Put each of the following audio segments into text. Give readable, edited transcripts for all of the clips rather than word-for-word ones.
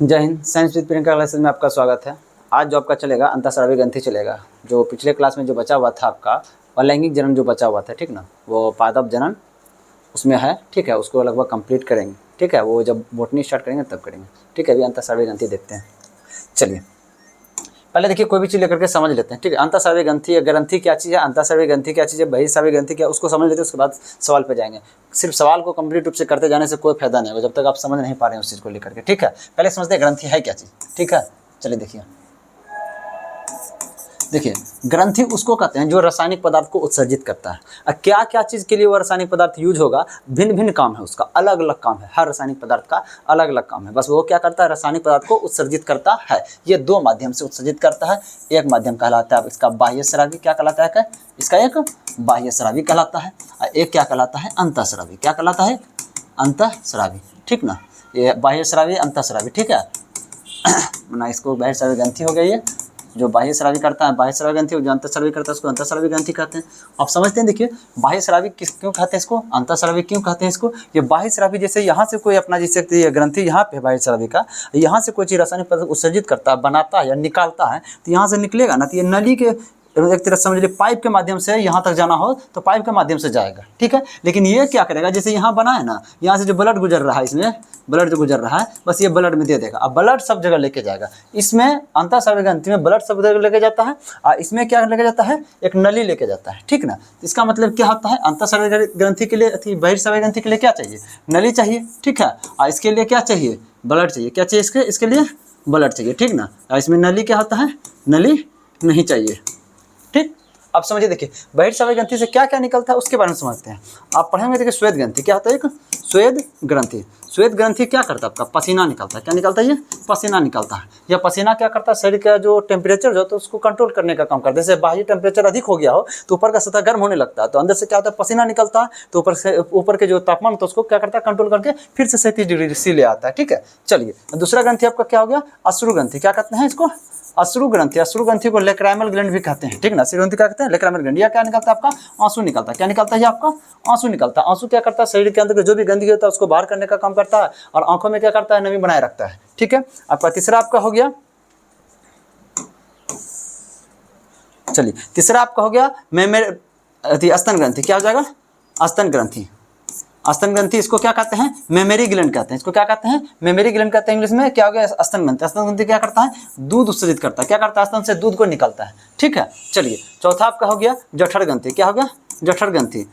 जय Hind. Science with Priyanka classes में आपका स्वागत है। आज जो आपका चलेगा अंतःस्रावी ग्रंथि चलेगा। जो पिछले क्लास में जो बचा हुआ था आपका अलैंगिक जनन जो बचा हुआ था, ठीक ना, वो पादप जनन उसमें है, ठीक है। उसको लगभग कंप्लीट करेंगे, ठीक है। वो जब बोटनी स्टार्ट करेंगे तब करेंगे, ठीक है। अभी अंतःस्रावी ग्रंथि देखते हैं। चलिए पहले देखिए कोई भी चीज़ लेकर के समझ लेते हैं, ठीक है। अंतःस्रावी ग्रंथि क्या चीज़ है, अंतःस्रावी ग्रंथि क्या चीज़ है, बहिःस्रावी ग्रंथि क्या, उसको समझ लेते हैं। उसके बाद सवाल पे जाएंगे। सिर्फ सवाल को कंप्लीट रूप से करते जाने से कोई फायदा नहीं होगा जब तक आप समझ नहीं पा रहे हैं उस चीज़ को लेकर के, ठीक है। पहले समझते हैं ग्रंथि है क्या चीज़, ठीक है। चलिए देखिए ग्रंथि उसको कहते हैं जो रासायनिक पदार्थ को उत्सर्जित करता है। अब क्या क्या चीज़ के लिए वो रासायनिक पदार्थ यूज होगा, भिन्न भिन्न काम है उसका, अलग अलग काम है। हर रासायनिक पदार्थ का अलग अलग काम है। बस वो क्या करता है, रासायनिक पदार्थ को उत्सर्जित करता है। ये दो माध्यम से उत्सर्जित करता है। एक माध्यम कहलाता है इसका बाह्यस्रावी, क्या कहलाता है, इसका एक बाह्यस्रावी कहलाता है, और एक क्या कहलाता है, अंतःस्रावी। क्या कहलाता है, अंतःस्रावी, ठीक ना। ये बाह्यस्रावी अंतःस्रावी, ठीक है ना। इसको बाह्यस्रावी ग्रंथि हो गई है जो बाह्यस्रावी करता है, बाह्यस्रावी ग्रंथि। जो अंतःस्रावी करता है उसको अंतःस्रावी ग्रंथि कहते हैं। आप समझते हैं। देखिए बाह्यस्रावी क्यों कहते हैं इसको, अंतःस्रावी क्यों कहते हैं इसको। ये बाह्यस्रावी जैसे यहाँ से कोई अपना जैसे ग्रंथि यहाँ पे बाह्यस्रावी का, यहाँ से कोई चीज़ रासायनिक पदार्थ उत्सर्जित करता है, बनाता है या निकालता है, तो यहाँ से निकलेगा ना, तो ये नली के एक तरह समझ लीजिए पाइप के माध्यम से यहाँ तक जाना हो तो पाइप के माध्यम से जाएगा, ठीक है। लेकिन ये क्या करेगा, जैसे यहाँ बना है ना, यहाँ से जो ब्लड गुजर रहा है, इसमें ब्लड जो गुजर रहा है, बस ये ब्लड में दे देगा। अब ब्लड सब जगह लेके जाएगा। इसमें अंतःस्रावी ग्रंथि में ब्लड सब जगह लेके जाता है, और इसमें क्या लेके जाता है, एक नली लेके जाता है, ठीक ना। इसका मतलब क्या होता है, अंतःस्रावी ग्रंथि के लिए, बहिःस्रावी ग्रंथि के लिए क्या चाहिए, नली चाहिए, ठीक है। और इसके लिए क्या चाहिए, ब्लड चाहिए। क्या चाहिए इसके लिए ब्लड चाहिए, ठीक ना। और इसमें नली क्या होता है, नली नहीं चाहिए, ठीक। अब समझिए, देखिए बहिःस्रावी ग्रंथि से क्या क्या निकलता है उसके बारे में समझते हैं। आप पढ़ेंगे। देखिए श्वेत ग्रंथि क्या होता है, एक श्वेत ग्रंथि। श्वेत ग्रंथि क्या करता है, आपका पसीना निकलता है। क्या निकलता है, ये पसीना निकलता है। यह पसीना क्या करता है, शरीर का जो टेम्परेचर जो होता है उसको कंट्रोल करने का काम करता है। जैसे बाहरी टेम्परेचर अधिक हो गया हो तो ऊपर का सतह गर्म होने लगता है, तो अंदर से क्या होता है, पसीना निकलता है, तो ऊपर के जो तापमान होता है उसको क्या करता है, कंट्रोल करके फिर से 37 डिग्री सी ले आता है, ठीक है। चलिए दूसरा ग्रंथि आपका क्या हो गया, अश्रु ग्रंथि। क्या कहते हैं इसको, अश्रु ग्रंथि। अश्रु ग्रंथि को लेक्राइमल ग्लैंड भी कहते हैं, ठीक ना। अश्रु ग्रंथि क्या कहते हैं, लेक्राइमल ग्लैंड। या क्या निकलता है, आपका आंसू निकलता है। क्या निकलता है, आपका आंसू निकलता है। आंसू क्या करता है, शरीर के अंदर जो भी गंदगी होता है उसको बाहर करने का काम करता है, और आंखों में क्या करता है, नमी बनाए रखता है, ठीक है। आपका तीसरा आपका हो गया, चलिए तीसरा आपका हो गया स्तन ग्रंथि। क्या हो जाएगा, स्तन ग्रंथि। स्तन ग्रंथि इसको क्या कहते हैं, मेमरी ग्लैंड कहते हैं। इसको क्या कहते हैं, मेमरी ग्लैंड कहते हैं। इंग्लिश में क्या हो गया, स्तन ग्रंथि। स्तन ग्रंथि क्या करता है, दूध उत्सर्जित करता है। क्या करता है, स्तन से दूध को निकलता है, ठीक है। चलिए चौथा आपका हो गया जठर ग्रंथि। क्या हो गया, जठर ग्रंथि।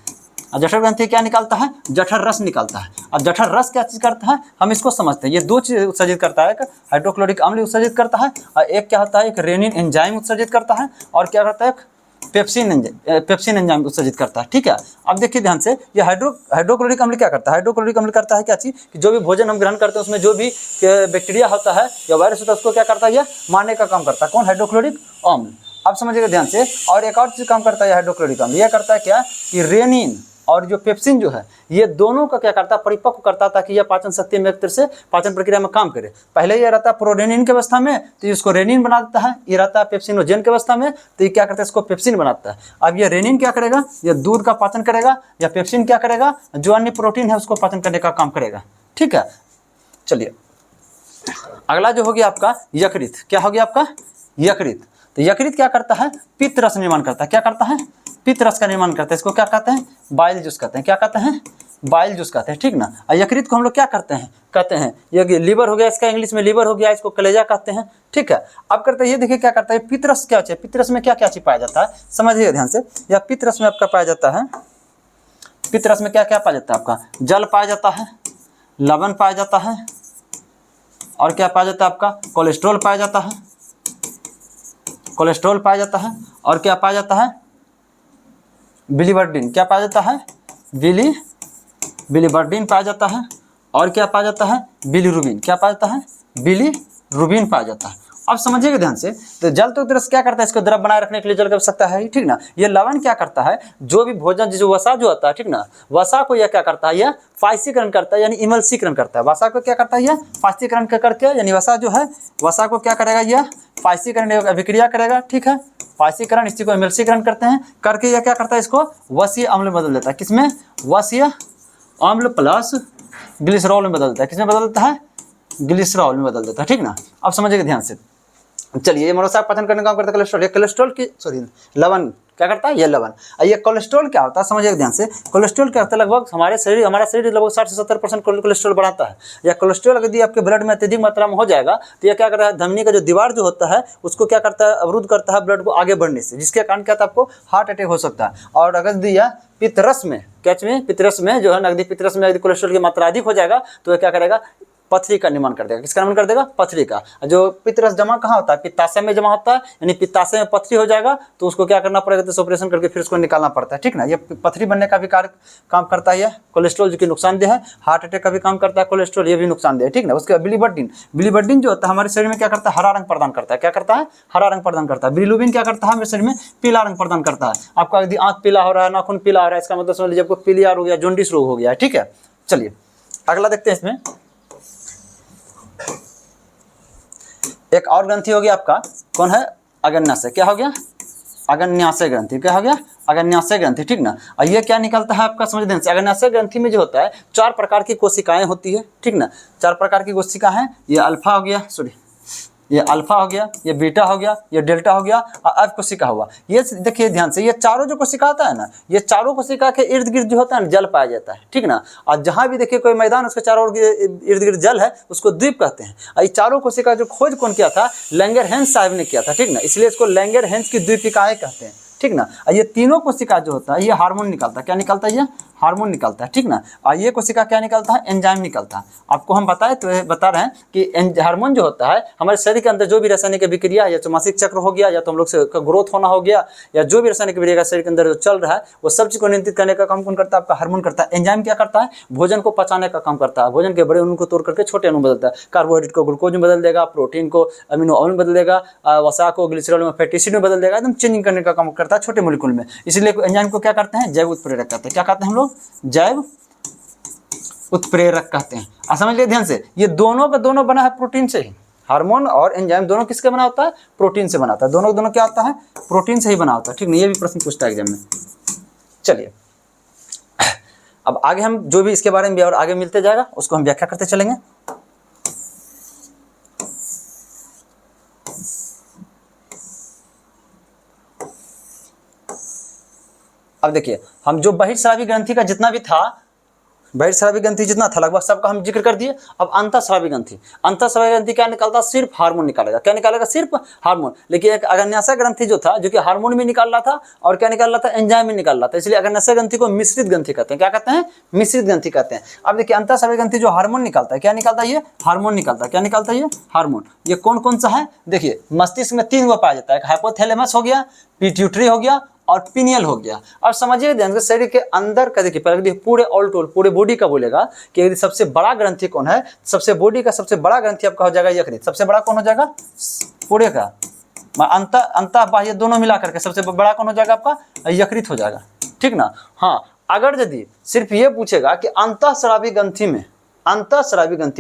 और जठर ग्रंथि क्या निकालता है, जठर रस निकालता है। और जठर रस क्या चीज़ करता है, हम इसको समझते हैं। ये दो चीज़ उत्सर्जित करता है, एक हाइड्रोक्लोरिक अम्ल उत्सर्जित करता है, और एक क्या होता है, एक रेनिन एंजाइम उत्सर्जित करता है, और क्या करता है, पेप्सिन एंजाइम उत्सर्जित करता है, ठीक है। अब देखिए ध्यान से, ये हाइड्रोक्लोरिक अम्ल क्या करता है, हाइड्रोक्लोरिक अम्ल करता है क्या चीज़, कि जो भी भोजन हम ग्रहण करते हैं उसमें जो भी बैक्टीरिया होता है या वायरस होता है उसको क्या करता है, ये मारने का काम करता है। कौन, हाइड्रोक्लोरिक अम्ल। अब समझिएगा ध्यान से। और एक और चीज़ काम करता है हाइड्रोक्लोरिक अम्ल, यह करता है क्या, कि रेनिन और जो पेप्सिन जो है, ये दोनों का क्या करता है, परिपक्व करता है, ताकि यह पाचन शक्ति में एक तरह से पाचन प्रक्रिया में काम करे। पहले ये रहता है प्रोरेनिन की अवस्था में, तो इसको रेनिन बना देता है। ये रहता है पेप्सिनोजेन की अवस्था में, तो ये क्या करता है, इसको पेप्सिन बनाता है। अब ये रेनिन क्या करेगा, ये दूध का पाचन करेगा, या पेप्सिन क्या करेगा, जो अन्य प्रोटीन है उसको पाचन करने का काम करेगा, ठीक है। चलिए अगला जो हो गया आपका यकृत। क्या हो गया आपका, यकृत। तो यकृत क्या करता है, पित्त रस निर्माण करता है। क्या करता है, पित्त रस का निर्माण करता है। इसको क्या कहते हैं, बाइल जूस कहते हैं। क्या कहते हैं, बाइल जूस कहते हैं, ठीक ना। और यकृत को हम लोग क्या करते हैं, कहते हैं ये लीवर हो गया, इसका इंग्लिश में लीवर हो गया, इसको कलेजा कहते हैं, ठीक है। अब करते हैं ये, देखिए क्या करता है, पित्त रस क्या है, पित्त रस में क्या क्या चीज पाया जाता है, समझिए ध्यान से। यह पित्त रस में आपका पाया जाता है, पित्त रस में क्या क्या पाया जाता है, आपका जल पाया जाता है, लवण पाया जाता है, और क्या पाया जाता है, आपका कोलेस्ट्रॉल पाया जाता है, कोलेस्ट्रॉल पाया जाता है, और क्या पाया जाता है, बिलीवर्डिन। क्या पाया जाता है, बिलीवर्डिन पाया जाता है, और क्या पाया जाता है, बिलीरुबिन। क्या पाया जाता है, बिलीरुबिन पाया जाता है। अब समझिएगा ध्यान से। तो जल तो रस क्या करता है, इसको द्रव बनाए रखने के लिए जल की आवश्यकता है, ठीक ना। ये लवण क्या करता है, जो भी भोजन जो वसा जो होता है, ठीक ना, वसा को यह क्या करता है, यह फाइसीकरण करता है, यानी इमल्सीकरण करता है। वसा को क्या करता है, यह फाइसीकरण करके, यानी वसा जो है, वसा को क्या करेगा, यह फाइसीकरण अभिक्रिया करेगा, ठीक है। फाइसीकरण, इसी को इमल्सीकरण करते हैं, करके यह क्या करता है, इसको वसीय अम्ल में बदल देता है। किसमें, वसीय अम्ल प्लस ग्लिसरॉल में बदल देता है। किसमें बदल देता है, ग्लिसरॉल में बदल देता है, ठीक ना। अब समझिएगा ध्यान से। चलिए ये मनोसाग पाचन करने का काम करता है कोलेस्ट्रॉल। ये कोलेस्ट्रॉल की लवण क्या करता है, ये लवण। और ये कोलेस्ट्रॉल क्या होता है समझिएगा ध्यान से। कोलेस्ट्रॉल क्या होता है, लगभग हमारा शरीर लगभग 60 से 70% कोलेस्ट्रॉल बढ़ाता है। या कोलेस्ट्रॉल यदि आपके ब्लड में अत्यधिक मात्रा में हो जाएगा तो यह क्या करता है, धमनी का जो दीवार जो होता है उसको क्या करता है, अवरुद्ध करता है ब्लड को आगे बढ़ने से, जिसके कारण क्या होता है आपको हार्ट अटैक हो सकता है। और अगर दिया पित्तरस में, कैच में पित्तरस में जो है नकदी पित्तरस में यदि कोलेस्ट्रॉल की मात्रा अधिक हो जाएगा तो क्या करेगा, पथरी का निर्माण कर देगा। किसका निर्माण कर देगा, पथरी का। जो पित्तरस जमा कहाँ होता है, पित्ताशय में जमा होता है, यानी पित्ताशय में पथरी हो जाएगा तो उसको क्या करना पड़ेगा, तो ऑपरेशन करके फिर उसको निकालना पड़ता है, ठीक ना। ये पथरी बनने का भी काम करता है कोलेस्ट्रॉल, जो कि नुकसानदेह है। हार्ट अटैक का भी काम करता है कोलेस्ट्रॉल, ये भी नुकसानदेह है, ठीक ना। उसके बिलिवर्डिन जो होता है हमारे शरीर में क्या करता है, हरा रंग प्रदान करता है। क्या करता है, हरा रंग प्रदान करता है। बिलिरुबिन क्या करता है, हमारे शरीर में पीला रंग प्रदान करता है। आपका यदि आंख पीला हो रहा है, नाखून पीला हो रहा है, इसका मतलब समझ लीजिए आपको पीलिया हो गया, जॉन्डिस रोग हो गया, ठीक है। चलिए अगला देखते हैं। इसमें एक और ग्रंथि हो गया आपका, कौन है, अग्न्याशय। क्या हो गया, अग्न्याशय ग्रंथि। क्या हो गया, अग्न्याशय ग्रंथि, ठीक ना। और ये क्या निकलता है आपका, समझ ध्यान से। अग्न्याशय ग्रंथि में जो होता है 4 प्रकार की कोशिकाएं होती है, ठीक ना। 4 प्रकार की कोशिका है। ये अल्फा हो गया, ये अल्फा हो गया, ये बीटा हो गया, ये डेल्टा हो गया और अब कोशिका हुआ। ये देखिए ध्यान से, ये चारों जो कोशिका होता है ना, ये चारों कोशिका के इर्द गिर्द जो होता है ना जल पाया जाता है, ठीक ना। और जहाँ भी देखिए कोई मैदान उसके चारों इर्द गिर्द जल है उसको द्वीप कहते हैं। और ये चारों कोशिका जो खोज कौन किया था, लैंगरहैंस साहब ने किया था, ठीक ना। इसलिए इसको लैंगरहैंस की द्वीपिकाएं कहते हैं, ठीक ना। और ये तीनों कोशिका जो होता है ये हार्मोन निकालता है। क्या निकालता है, ये हार्मोन निकालता है, ठीक ना। और ये कोशिका क्या निकालता है, एंजाइम निकालता है। आपको हम बताए तो बता रहे हैं कि हार्मोन जो होता है हमारे शरीर के अंदर जो भी रासायनिक विक्रिया, या तो मासिक चक्र हो गया, या तो हम लोग से ग्रोथ होना हो गया, या जो भी रासायनिक विक्रिया शरीर के अंदर जो चल रहा है वो सब चीज को नियंत्रित करने का काम कौन करता है, आपका हार्मोन करता है। एंजाइम क्या करता है, भोजन को पचाने का काम करता है। भोजन के बड़े अणु को तोड़ करके छोटे अणु बदलता है। कार्बोहाइड्रेट को ग्लूकोज में बदल देगा, प्रोटीन को अमीनो एसिड में बदल देगा, वसा को ग्लिसरॉल में फैटी एसिड में बदल देगा। एकदम चेंजिंग करने का काम करता है छोटे मॉलिक्यूल में। इसलिए एंजाइम को क्या करते हैं, जैव उत्प्रेरक कहते हैं। क्या कहते हैं हम लोग, जैव उत्प्रेरक कहते हैं। समझ लिया ध्यान से। ये दोनों का दोनों बना है प्रोटीन से ही। हार्मोन और एंजाइम दोनों किसके बना होता है, प्रोटीन से बना होता है। दोनों क्या होता है, प्रोटीन से ही बना होता है, ठीक नहीं। ये भी प्रश्न पूछता है एग्जाम में। चलिए अब आगे हम जो भी इसके बारे में भी और आगे मिलते जाएगा उसको हम व्याख्या करते चलेंगे। अब देखिए, हम जो बहिर्स्रावी ग्रंथि का जितना भी था, बहिर्स्रावी ग्रंथि जितना था लगभग सबका हम जिक्र कर दिए। अब अंतःस्रावी ग्रंथि, अंतःस्रावी ग्रंथि क्या निकालता, सिर्फ हार्मोन निकालेगा। क्या निकालेगा, सिर्फ हार्मोन। लेकिन एक अग्न्याशय ग्रंथि जो था, जो कि हार्मोन भी निकाल रहा था और क्या निकाल रहा था, एंजाइम भी निकाल रहा था। इसलिए अग्न्याशय ग्रंथि को मिश्रित ग्रंथि कहते हैं। क्या कहते हैं, मिश्रित ग्रंथि कहते हैं। अब देखिए अंतःस्रावी ग्रंथि जो हार्मोन निकालता है, क्या निकालता है, ये हार्मोन निकालता है। क्या निकालता है, ये हार्मोन। ये कौन कौन सा है, देखिए मस्तिष्क में 3 पाया जाता है। हाइपोथैलेमस हो गया, पिट्यूटरी हो गया और पिनियल हो गया। अब समझिए ध्यान से, शरीर के अंदर का देखिए पहले देखिए पूरे ऑल टोल पूरे बॉडी का बोलेगा कि यदि सबसे बड़ा ग्रंथि कौन है, सबसे बॉडी का सबसे बड़ा ग्रंथि आपका हो जाएगा यकृत। सबसे बड़ा कौन हो जाएगा, पूरे का अंतः बाह्य दोनों मिला करके सबसे बड़ा कौन हो जाएगा, आपका यकृत हो जाएगा, ठीक ना। हाँ, अगर यदि सिर्फ ये पूछेगा कि अंतःस्रावी ग्रंथि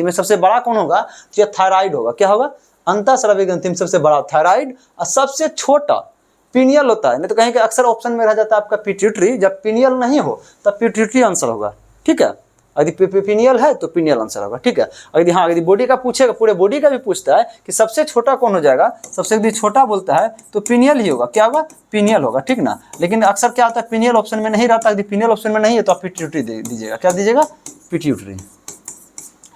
में सबसे बड़ा कौन होगा, तो ये थायराइड होगा। क्या होगा, अंतःस्रावी ग्रंथि में सबसे बड़ा थायराइड और सबसे छोटा पिनियल होता है। नहीं तो कहीं का अक्सर ऑप्शन में रह जाता है आपका पिट्यूटरी। जब पिनियल नहीं हो तब पिट्यूटरी आंसर होगा, ठीक है। यदि पिनियल है तो पिनियल आंसर होगा, ठीक है। यदि हाँ यदि बॉडी का पूछेगा, पूरे बॉडी का भी पूछता है कि सबसे छोटा कौन हो जाएगा, सबसे यदि छोटा बोलता है तो पिनियल ही होगा। क्या होगा, पिनियल होगा, ठीक ना। लेकिन अक्सर क्या होता है, पिनियल ऑप्शन में नहीं रहता। यदि पिनियल ऑप्शन में नहीं है तो आप पिट्यूटरी दे दीजिएगा। क्या दीजिएगा, पिट्यूटरी,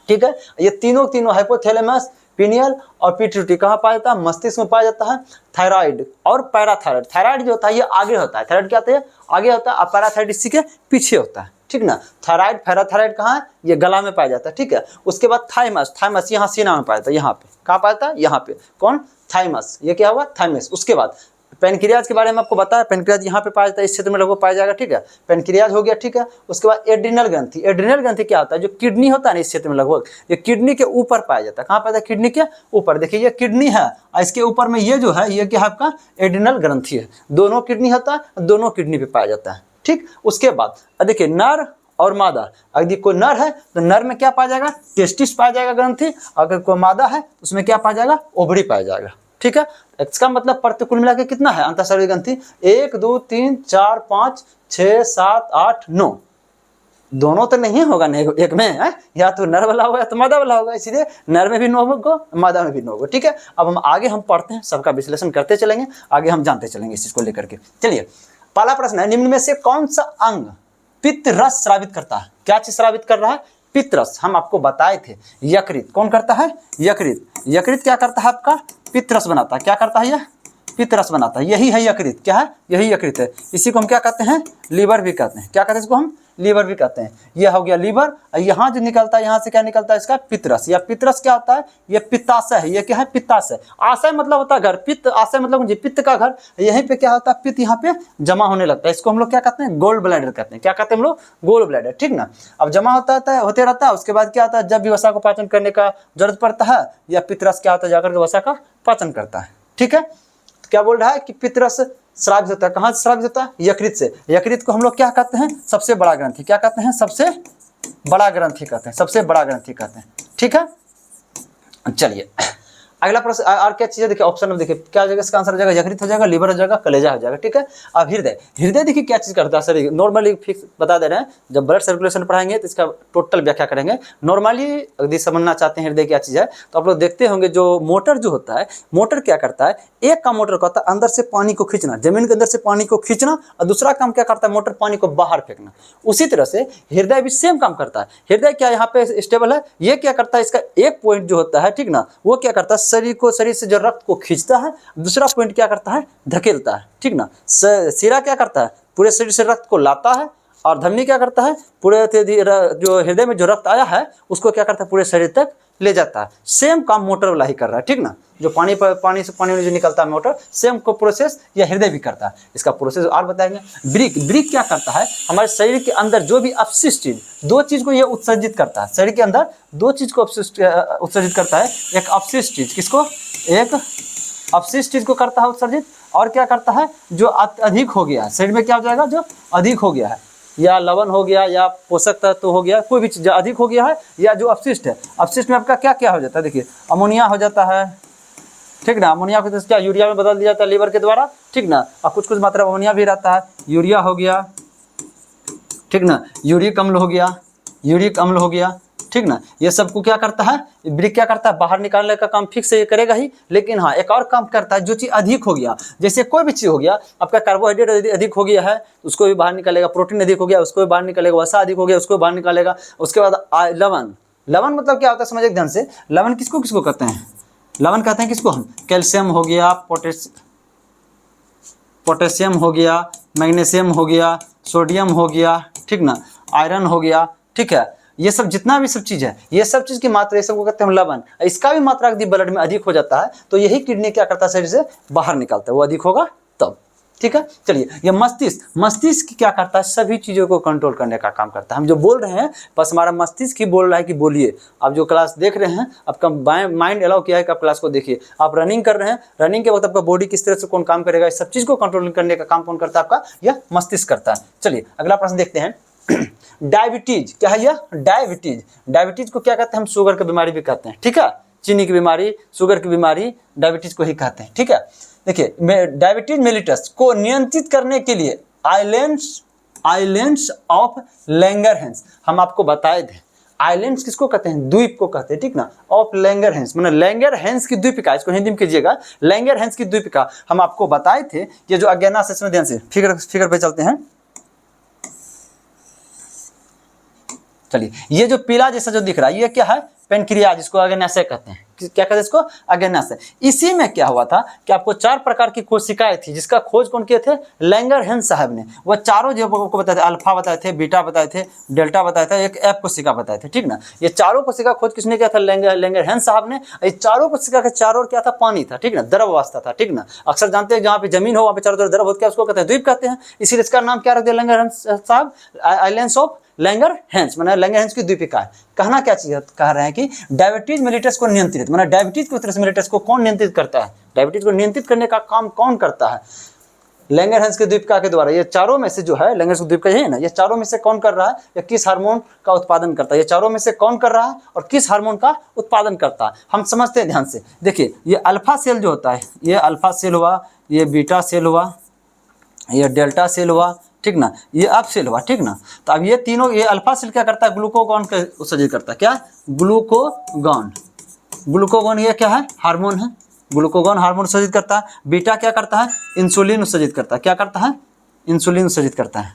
ठीक है। ये तीनों हाइपोथैलेमस, पिनियल और पिट्यूटरी कहाँ पाया जाता है, मस्तिष्क में पाया जाता है। थायराइड और पैराथायराइड, थायराइड जो होता है ये आगे होता है, थायराइड क्या होता है, आगे होता है, और पैराथायराइड इसी के पीछे होता है, ठीक ना। थायराइड पैराथायराइड कहाँ है, ये गला में पाया जाता है, ठीक है। उसके बाद थाइमस यहाँ सीना में पाया जाता है, यहाँ पे कहाँ पाया जाता है, यहाँ पे कौन, थाइमस। ये क्या हुआ, थाइमस। उसके बाद पेनक्रियाज के बारे में आपको बताया, पेनक्रियाज यहाँ पे पाया जाता है, इस क्षेत्र में लगभग पाया जाएगा, ठीक है। पेनक्रियाज हो गया, ठीक है। उसके बाद एड्रिनल ग्रंथि, एड्रिनल ग्रंथि क्या होता है, जो किडनी होता है ना इस क्षेत्र में लगभग, ये किडनी के ऊपर पाया जाता है। कहाँ पाया जाता है, किडनी के ऊपर। देखिए ये किडनी है और इसके ऊपर में ये जो है ये क्या है, आपका एड्रिनल ग्रंथि है। दोनों किडनी होता है, दोनों किडनी पे पाया जाता है, ठीक। उसके बाद देखिए नर और मादा, यदि कोई नर है तो नर में क्या पाया जाएगा, टेस्टिस पाया जाएगा ग्रंथि। अगर कोई मादा है तो उसमें क्या पाया जाएगा, ओवरी पाया जाएगा, ठीक है। इसका मतलब प्रतिकूल मिला के कितना है अंतःस्रावी ग्रंथि, 1 2 3 4 5 6 7 8 9 दोनों तो नहीं होगा ना एक में है, या तो नर वाला होगा या तो मादा वाला होगा, इसलिए नर में भी नो होगा मादा में भी नो होगा। ठीक है, अब हम आगे हम पढ़ते हैं, सबका विश्लेषण करते चलेंगे, आगे हम जानते चलेंगे इस चीज को लेकर के। चलिए पहला प्रश्न है, निम्न में से कौन सा अंग पित्त रस स्रावित करता है? क्या चीज स्रावित कर रहा है? पित्त रस। हम आपको बताए थे यकृत। कौन करता है? यकृत। यकृत क्या करता है आपका? पित्त रस बनाता है। क्या करता है? यह पित्त रस बनाता है, यही है यकृत। क्या है? यही यकृत है। इसी को हम क्या कहते हैं? लीवर भी कहते हैं। क्या कहते हैं इसको? हम लीवर भी कहते हैं। यह हो गया लीवर, और यहाँ जो निकलता है, यहाँ से क्या निकलता है? इसका पित्तरस। या पित्तरस क्या होता है? ये पित्ताशय है। ये क्या है? पित्ताशय। आशय मतलब होता है घर, पित्त आशय मतलब पित्त का घर। यहीं पे क्या होता है? पित्त यहाँ पे जमा होने लगता है। इसको हम लोग क्या कहते हैं? गोल ब्लैडर कहते हैं। क्या कहते हैं हम लोग? Gall bladder. ठीक ना। अब जमा होते रहता है, उसके बाद क्या होता है? जब भी वसा को पाचन करने का जरूरत पड़ता है, या पित्तरस क्या होता है? जाकर के वसा का पाचन करता है। ठीक है, क्या बोल रहा है कि पित्तरस स्रावित होता है। कहाँ से स्रावित होता है? यकृत से। यकृत को हम लोग क्या कहते हैं? सबसे बड़ा ग्रंथि। क्या कहते हैं? सबसे बड़ा ग्रंथि कहते हैं। सबसे बड़ा ग्रंथि कहते हैं। ठीक है, चलिए अगला प्रश्न। और क्या चीज़ है? देखिए ऑप्शन में, देखिए क्या हो जाएगा इसका आंसर? हो जाएगा यकृत हो जाएगा, लीवर हो जाएगा, कलेजा हो जाएगा। ठीक है, अब हृदय। हृदय देखिए क्या चीज़ करता है सर, नॉर्मली फिक्स बता दे रहे हैं। जब ब्लड सर्कुलेशन पढ़ाएंगे तो इसका टोटल व्याख्या करेंगे। नॉर्मली यदि समझना चाहते हैं हृदय क्या चीज़ है, तो आप लोग देखते होंगे जो मोटर जो होता है, मोटर क्या करता है? एक काम मोटर का होता है अंदर से पानी को खींचना, जमीन के अंदर से पानी को खींचना, और दूसरा काम क्या करता है? मोटर पानी को बाहर फेंकना। उसी तरह से हृदय भी सेम काम करता है। हृदय क्या यहाँ पे स्टेबल है? ये क्या करता है? इसका एक पॉइंट जो होता है, ठीक ना, वो क्या करता है? शरीर से जो रक्त को खींचता है, दूसरा पॉइंट क्या करता है? धकेलता है। ठीक ना। सिरा क्या करता है? पूरे शरीर से रक्त को लाता है, और धमनी क्या करता है? पूरे जो हृदय में जो रक्त आया है उसको क्या करता है? पूरे शरीर तक ले जाता है। सेम काम मोटर वाला ही कर रहा है। ठीक ना, जो पानी में जो निकलता है मोटर, सेम को प्रोसेस यह हृदय भी करता है। इसका प्रोसेस और बताएंगे। ब्रिक क्या करता है? हमारे शरीर के अंदर जो भी अपशिष्ट चीज, दो चीज को यह उत्सर्जित करता है। शरीर के अंदर दो चीज को उत्सर्जित करता है। एक अपशिष्ट चीज, किसको? एक अपशिष्ट चीज को करता है उत्सर्जित, और क्या करता है? जो अधिक हो गया शरीर में, क्या हो जाएगा? जो अधिक हो गया है, या लवण हो गया, या पोषक तत्व हो गया, कोई भी चीज अधिक हो गया है, या जो अपशिष्ट है, अपशिष्ट में आपका क्या क्या हो जाता है? देखिए अमोनिया हो जाता है। ठीक ना, अमोनिया को तो क्या यूरिया में बदल दिया जाता है लीवर के द्वारा। ठीक ना, और कुछ मात्रा अमोनिया भी रहता है। यूरिया हो गया, ठीक ना, यूरिक अम्ल हो गया। ठीक ना, ये सबको क्या करता है? ब्रिक क्या करता है? बाहर निकालने का काम फिक्स ये करेगा ही, लेकिन हाँ एक और काम करता है। जो चीज़ अधिक हो गया, जैसे कोई भी चीज़ हो गया, आपका कार्बोहाइड्रेट अधिक हो गया है उसको भी बाहर निकालेगा, प्रोटीन अधिक हो गया उसको भी बाहर निकालेगा, वसा अधिक हो गया उसको बाहर निकालेगा। उसके बाद लवण मतलब क्या होता है? समझिए ध्यान से। लवण किसको कहते हैं? लवण कहते हैं किसको हम? कैल्शियम हो गया, पोटेशियम हो गया, मैग्नीशियम हो गया, सोडियम हो गया, ठीक ना, आयरन हो गया। ठीक है, ये सब जितना भी सब चीज़ है, ये सब चीज़ की मात्रा, ये सब को कहते हैं लवण। इसका भी मात्रा यदि ब्लड में अधिक हो जाता है तो यही किडनी क्या करता है? शरीर से बाहर निकालता है, वो अधिक होगा तब। ठीक है, चलिए ये मस्तिष्क क्या करता है? सभी चीज़ों को कंट्रोल करने का काम करता है। हम जो बोल रहे हैं बस हमारा मस्तिष्क ही बोल रहा है कि बोलिए। आप जो क्लास देख रहे हैं, आपका माइंड अलाउ किया है कि आप क्लास को देखिए। आप रनिंग कर रहे हैं, रनिंग के वक्त आपका बॉडी किस तरह से कौन काम करेगा, इस सब चीज़ को कंट्रोल करने का काम कौन करता है? आपका यह मस्तिष्क करता है। चलिए अगला प्रश्न देखते हैं। डायबिटीज क्या है? यह डायबिटीज को क्या कहते हैं? हम शुगर की बीमारी भी कहते हैं। ठीक है, चीनी की बीमारी, शुगर की बीमारी, डायबिटीज को ही कहते हैं। ठीक है, देखिए डायबिटीज मेलिटस को नियंत्रित करने के लिए आइलैंड्स ऑफ लैंगरहैंस हम आपको बताए थे। आइलैंड्स किसको कहते हैं? द्वीप को कहते हैं। ठीक ना, ऑफ लैंगरहैंस मतलब लैंगरहैंस की द्वीपिका, इसको हिंदी में कीजिएगा लैंगरहैंस की द्वीपिका हम आपको बताए थे। ये जो अज्ञात सेशन, ध्यान से फिगर पे चलते हैं। चलिए ये जो पीला जैसा जो दिख रहा है ये क्या है? पेनक्रियाज, जिसको अग्न्याशय कहते हैं। क्या कहते हैं इसको? अग्न्याशय। इसी में क्या हुआ था कि आपको 4 प्रकार की कोशिकाएं थी, जिसका खोज कौन किए थे? लैंगरहैंस साहब ने। वह चारों जो आपको बताए थे, अल्फा बताए थे, बीटा बताए थे, डेल्टा बताए थे, एक एफ कोशिका बताए थे। ठीक ना, ये चारों कोशिका खोज किसने किया था? लैंगरहैंस साहब ने। ये चारों कोशिका के चारों ओर क्या था? पानी था। ठीक ना, द्रव अवस्था था। ठीक ना, अक्सर जानते हैं जहाँ पे जमीन हो वहाँ पे चारों तरफ द्रव होता है, उसको कहते हैं द्वीप कहते हैं। इसीलिए इसका नाम क्या रख दिया? लैंगरहैंस साहब, आइलैंड्स ऑफ लैंगरहैंस, माने लैंगरहैंस की द्वीपिका है। कहना क्या चीज कह रहे हैं कि डायबिटीज मेलिटस को नियंत्रित, माने डायबिटीज की तरह मेलिटस को कौन नियंत्रित करता है? डायबिटीज को नियंत्रित करने का काम कौन करता है? लैंगरहैंस की द्वीपिका के द्वारा। ये चारों में से जो है लैंगरहैंस की द्वीपिका है ना, ये चारों में से कौन कर रहा है या किस हार्मोन का उत्पादन करता है? ये चारों में से कौन कर रहा है और किस हार्मोन का उत्पादन करता है? हम समझते हैं ध्यान से। देखिए ये अल्फा सेल जो होता है, ये अल्फा सेल हुआ, ये बीटा सेल हुआ, ये डेल्टा सेल हुआ, ठीक ना, ये अब सेल हुआ, ठीक ना। तो अब ये तीनों, ये अल्फा सेल क्या करता है, ग्लूकोगॉन का उत्सर्जित करता है, क्या, ग्लूकोगॉन। ग्लूकोगॉन ये क्या है, हार्मोन है, ग्लूकोगॉन हार्मोन उत्सर्जित करता है। बीटा क्या करता है, इंसुलिन उत्सर्जित करता है, क्या करता है, इंसुलिन उत्सर्जित करता है,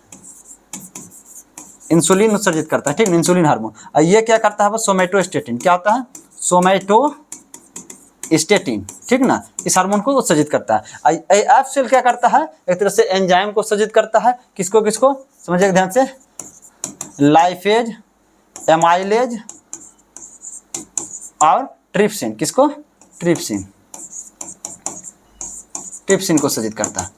इंसुलिन उत्सर्जित करता है, ठीक ना, इंसुलिन हार्मोन। और ये क्या करता है, सोमेटोस्टेटिन, क्या होता है, सोमेटोस्टेटिन, ठीक ना, इस हार्मोन को उत्सर्जित करता है। एफ सेल क्या करता है, एक तरह से एंजाइम को उत्सर्जित करता है, किसको किसको समझिए ध्यान से, लाइफेज, एमाइलेज और ट्रिप्सिन, किसको, ट्रिप्सिन, ट्रिप्सिन को उत्सर्जित करता है।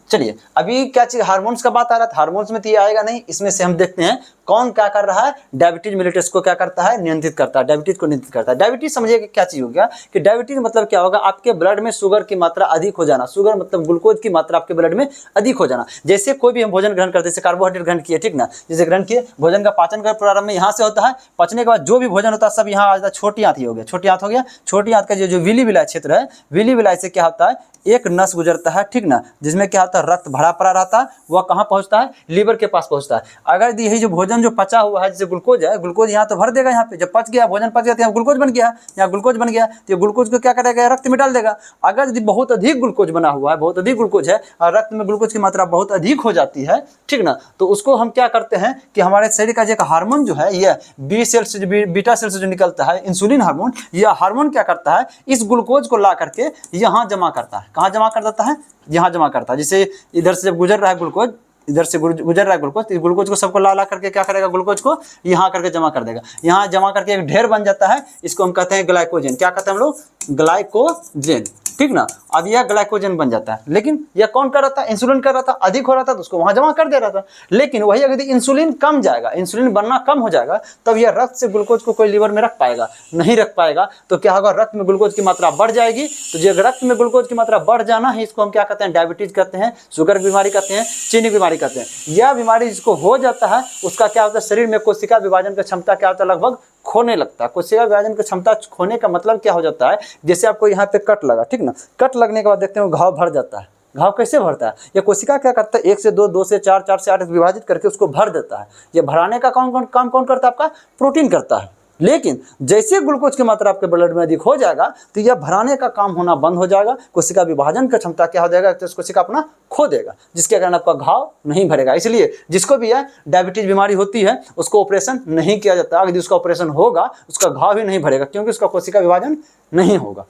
चलिए अभी क्या चीज, हार्मोन्स का बात आ रहा था, हार्मोन्स में तो ये आएगा नहीं, इसमें से हम देखते हैं कौन क्या कर रहा है, डायबिटीज मिलिटस को क्या करता है, नियंत्रित करता है, डायबिटीज को नियंत्रित करता है। डायबिटीज समझिए कि क्या चीज हो गया, कि डायबिटीज मतलब क्या होगा, आपके ब्लड में शुगर की मात्रा अधिक हो जाना, शुगर मतलब ग्लूकोज की मात्रा आपके ब्लड में अधिक हो जाना। जैसे कोई भी हम भोजन ग्रहण करते हैं, जैसे कार्बोहाइड्रेट ग्रहण किए, ठीक ना, जैसे ग्रहण किए, भोजन का पाचन का प्रारंभ में यहाँ से होता है, पचने के बाद जो भी भोजन होता है सब यहाँ आ जाता है, छोटी आंत ही हो गया, छोटी आंत हो गया, छोटी आंत का जो विली विलाय क्षेत्र है, विली विलाय से क्या होता है, एक नस गुजरता है, ठीक ना, जिसमें क्या होता है, रक्त भरा पड़ा रहता है, वह कहाँ पहुँचता है, लीवर के पास पहुँचता है। अगर यही जो भोजन जो पचा हुआ है, जैसे ग्लूकोज है, ग्लूकोज यहाँ तो भर देगा, यहाँ पे जब पच गया, भोजन पच गया तो यहाँ ग्लूकोज बन गया, यहाँ ग्लूकोज बन गया, तो ये ग्लूकोज को क्या करेगा, रक्त में डाल देगा। अगर यदि बहुत अधिक ग्लूकोज बना हुआ है, बहुत अधिक ग्लूकोज है और रक्त में ग्लूकोज की मात्रा बहुत अधिक हो जाती है, ठीक ना, तो उसको हम क्या करते हैं कि हमारे शरीर का जो हार्मोन जो है, ये बी सेल से, बीटा सेल से जो निकलता है, इंसुलिन हार्मोन, यह हार्मोन क्या करता है, इस ग्लूकोज को ला करके यहाँ जमा करता है, कहाँ जमा कर देता है, यहाँ जमा करता है। जैसे इधर से जब गुजर रहा है ग्लूकोज, इधर से गुजर रहा है ग्लूकोज, तो ग्लूकोज को सबको ला करके क्या करेगा, ग्लूकोज को यहाँ करके जमा कर देगा, यहाँ जमा करके एक ढेर बन जाता है, इसको हम कहते हैं ग्लाइकोजन, क्या कहते हैं हम लोग, ग्लाइकोजन, ठीक ना। अब यह ग्लाइकोजन बन जाता है, लेकिन यह कौन कर रहा था, इंसुलिन कर रहा था, अधिक हो रहा था तो उसको वहां जमा कर दे रहा था। लेकिन वही अगर इंसुलिन कम जाएगा, इंसुलिन बनना कम हो जाएगा, तब यह रक्त से ग्लूकोज को कोई लीवर में रख पाएगा, नहीं रख पाएगा, तो क्या होगा, रक्त में ग्लूकोज की मात्रा बढ़ जाएगी। तो जो रक्त में ग्लूकोज की मात्रा बढ़ जाना है, इसको हम क्या कहते हैं, डायबिटीज कहते हैं, शुगर की बीमारी कहते हैं, चीनी की बीमारी कहते हैं। यह बीमारी जिसको हो जाता है, उसका क्या होता है, शरीर में कोशिका विभाजन की क्षमता क्या होता है, लगभग खोने लगता है। कोशिका विभाजन की क्षमता खोने का मतलब क्या हो जाता है, जैसे आपको यहाँ पे कट लगा, ठीक ना, कट लगने के बाद देखते हैं घाव भर जाता है। घाव कैसे भरता है, ये कोशिका क्या करता है, 1 से 2, 2 से 4, 4 से 8 विभाजित करके उसको भर देता है। ये भराने का काम कौन करता है, आपका प्रोटीन करता है। लेकिन जैसे ग्लूकोज की मात्रा आपके ब्लड में अधिक हो जाएगा, तो यह भराने का काम होना बंद हो जाएगा, कोशिका विभाजन की क्षमता क्या हो जाएगा, तो कोशिका अपना खो देगा, जिसके कारण आपका घाव नहीं भरेगा। इसलिए जिसको भी है डायबिटीज बीमारी होती है, उसको ऑपरेशन नहीं किया जाता। अगर उसका ऑपरेशन होगा, उसका घाव ही नहीं भरेगा, क्योंकि उसका कोशिका विभाजन नहीं होगा,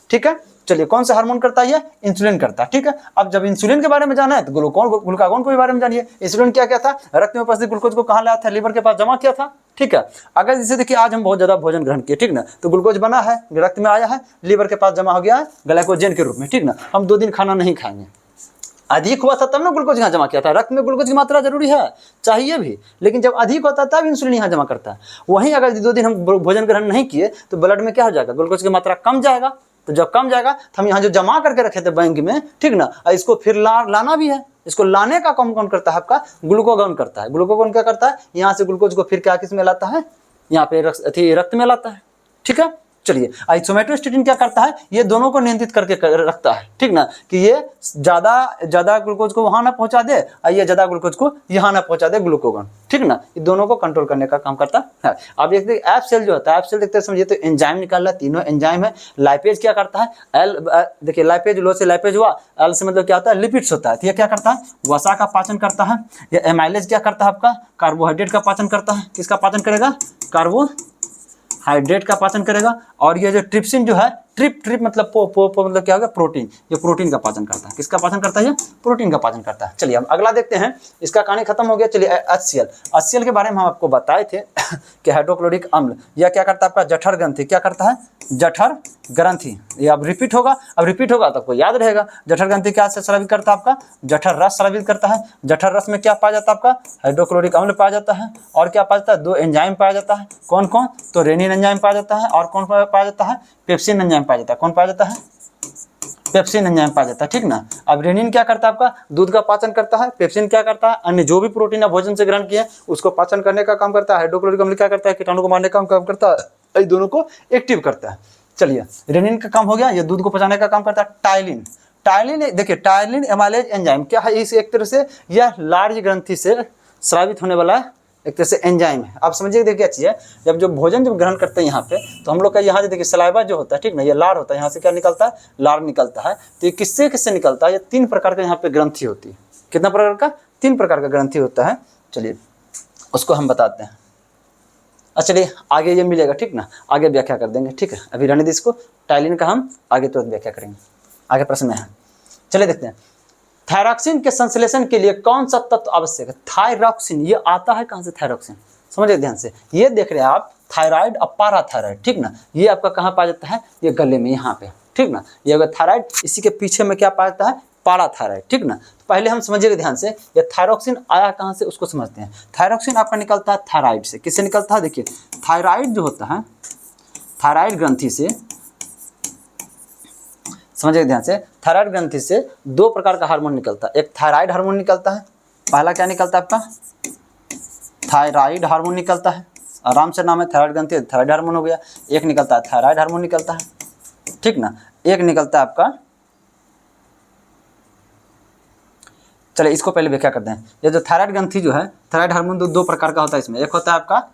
ठीक है। चलिए कौन सा हार्मोन करता है, इंसुलिन करता है, ठीक है। अब जब इंसुलिन के बारे में जाना है तो ग्लूकागॉन के बारे में जानिए। इंसुलिन क्या क्या था, रक्त में उपस्थित ग्लूकोज को कहाँ लाया था, लीवर के पास जमा किया था, ठीक है। अगर जैसे देखिए आज हम बहुत ज्यादा भोजन ग्रहण किए, ठीक ना, तो ग्लूकोज बना है, रक्त में आया है, लीवर के पास जमा हो गया है ग्लाइकोजन के रूप में, ठीक ना। हम 2 दिन खाना नहीं खाएंगे, अधिक हुआ था तब ना ग्लूकोज यहाँ जमा किया था। रक्त में ग्लूकोज की मात्रा जरूरी है, चाहिए भी, लेकिन जब अधिक होता है तब इंसुलिन यहाँ जमा करता है। वहीं अगर 2 दिन हम भोजन ग्रहण नहीं किए तो ब्लड में क्या हो जाएगा, ग्लूकोज की मात्रा कम जाएगा। तो जब कम जाएगा तो हम यहाँ जो जमा करके रखे थे बैंक में, ठीक ना, इसको फिर लाना भी है। इसको लाने का काम कौन करता है, आपका ग्लूकागॉन करता है। ग्लूकागॉन क्या करता है, यहाँ से ग्लूकोज को फिर क्या किस में लाता है, यहाँ पे रक्त में लाता है, ठीक है। चलिए सोमेटोस्टेटिन क्या करता है, ये दोनों को नियंत्रित करके रखता है, ठीक ना, कि ये ज्यादा ग्लूकोज को वहां ना पहुंचा दे और ये ज्यादा ग्लूकोज को यहाँ ना पहुंचा दे, ग्लूकागॉन, ठीक ना, ये दोनों को कंट्रोल करने का काम करता है। आप देखते हैं एफ सेल जो होता है, एफ सेल देखते हैं समझिए, तो एंजाइम निकाल रहा है, तीनों एंजाइम है। लाइपेज क्या करता है, एल देखिए लाइपेज, लो से लाइपेज हुआ, एल से मतलब क्या होता है, लिपिड्स होता है। तो ये क्या करता है, वसा का पाचन करता है। ये एमाइलेज क्या करता है, आपका कार्बोहाइड्रेट का पाचन करता है। किसका पाचन करेगा, कार्बोहाइड्रेट का पाचन करेगा। और ये जो ट्रिप्सिन जो है, ट्रिप मतलब पो मतलब क्या होगा, प्रोटीन, ये प्रोटीन का पाचन करता है। किसका पाचन करता है, ये प्रोटीन का पाचन करता है। चलिए हम अगला देखते हैं, इसका कहानी खत्म हो गया। चलिए HCl, HCl के बारे में हम आपको बताए थे कि हाइड्रोक्लोरिक अम्ल, यह क्या करता है, आपका जठर ग्रंथि, क्या करता है, जठर ग्रंथि। ये अब रिपीट होगा तो आपको याद रहेगा। जठर ग्रंथि क्या से स्रावित करता है, आपका जठर रस स्रावित करता है। जठर रस में क्या पाया जाता है, आपका हाइड्रोक्लोरिक अम्ल पाया जाता है। और क्या पाया जाता है, 2 एंजाइम पाया जाता है। कौन कौन, तो रेनिन एंजाइम पाया जाता है, और कौन पाया जाता है, पेप्सिन एंजाइम पाया जाता है। कौन पाया जाता है, पेप्सिन एंजाइम पाया जाता है, ठीक ना। अब रेनिन क्या करता है, आपका दूध का पाचन करता है। पेप्सिन क्या करता है, अन्य जो भी प्रोटीन या भोजन से ग्रहण किए उसको पाचन करने का काम करता है। हाइड्रोक्लोरिक अम्ल क्या करता है, कीटाणु को मारने का काम करता है, ये दोनों को एक्टिव करता है। चलिए रेनिन का काम हो गया, ये दूध को पचाने का काम करता है। टाइलिन, टायलिन, देखिए टायलिन एमाइलेज एंजाइम क्या है, इस एक तरह से यह लार्ज ग्रंथि से स्रावित होने वाला एक तरह से एंजाइम है। आप समझिए देखिए क्या चीज़ है, जब जो भोजन जब ग्रहण करते हैं यहाँ पे, तो हम लोग का यहाँ देखिए सलाइवा जो होता है, ठीक ना, ये लार होता है, यहाँ से क्या निकलता है, लार निकलता है। तो ये किससे किससे निकलता है, ये 3 प्रकार का यहाँ पे ग्रंथि होती है। कितना प्रकार का, 3 प्रकार का ग्रंथि होता है। चलिए उसको हम बताते हैं। अच्छा चलिए आगे ये मिलेगा, ठीक ना, आगे व्याख्या कर देंगे, ठीक है, अभी रहने दीजिए इसको। टायलिन का हम आगे तुरंत व्याख्या करेंगे, आगे प्रश्न में है। चलिए देखते हैं, थायरॉक्सिन के संश्लेषण के लिए कौन सा तत्व आवश्यक है। थायरॉक्सिन ये आता है कहाँ से, थायरॉक्सिन समझिए ध्यान से, ये देख रहे हैं आप थायराइड और पाराथायराइड, ठीक ना, ये आपका कहाँ पाया जाता है, ये गले में यहाँ पे, ठीक ना, ये अगर थायराइड, इसी के पीछे में क्या पाया जाता है, पाराथायराइड, ठीक ना। तो पहले हम समझिएगा ध्यान से, ये थायरॉक्सिन आया कहाँ से उसको समझते हैं। थायरॉक्सिन आपका निकलता है थायराइड से। किससे निकलता है, देखिए थायराइड जो होता है, थायराइड ग्रंथि से, समझिए ध्यान से, थायराइड ग्रंथि से 2 प्रकार का हार्मोन निकलता है। एक थायराइड हार्मोन निकलता है, पहला क्या निकलता है आपका, थायराइड हार्मोन निकलता है, आराम से नाम है थायराइड ग्रंथि, थायराइड हार्मोन हो गया। एक निकलता है थायराइड हार्मोन निकलता है, ठीक ना। एक निकलता है आपका, चलिए इसको पहले व्याख्या करते हैं। ये जो थायराइड ग्रंथि जो है, थायराइड हार्मोन 2 प्रकार का होता है इसमें। एक होता है आपका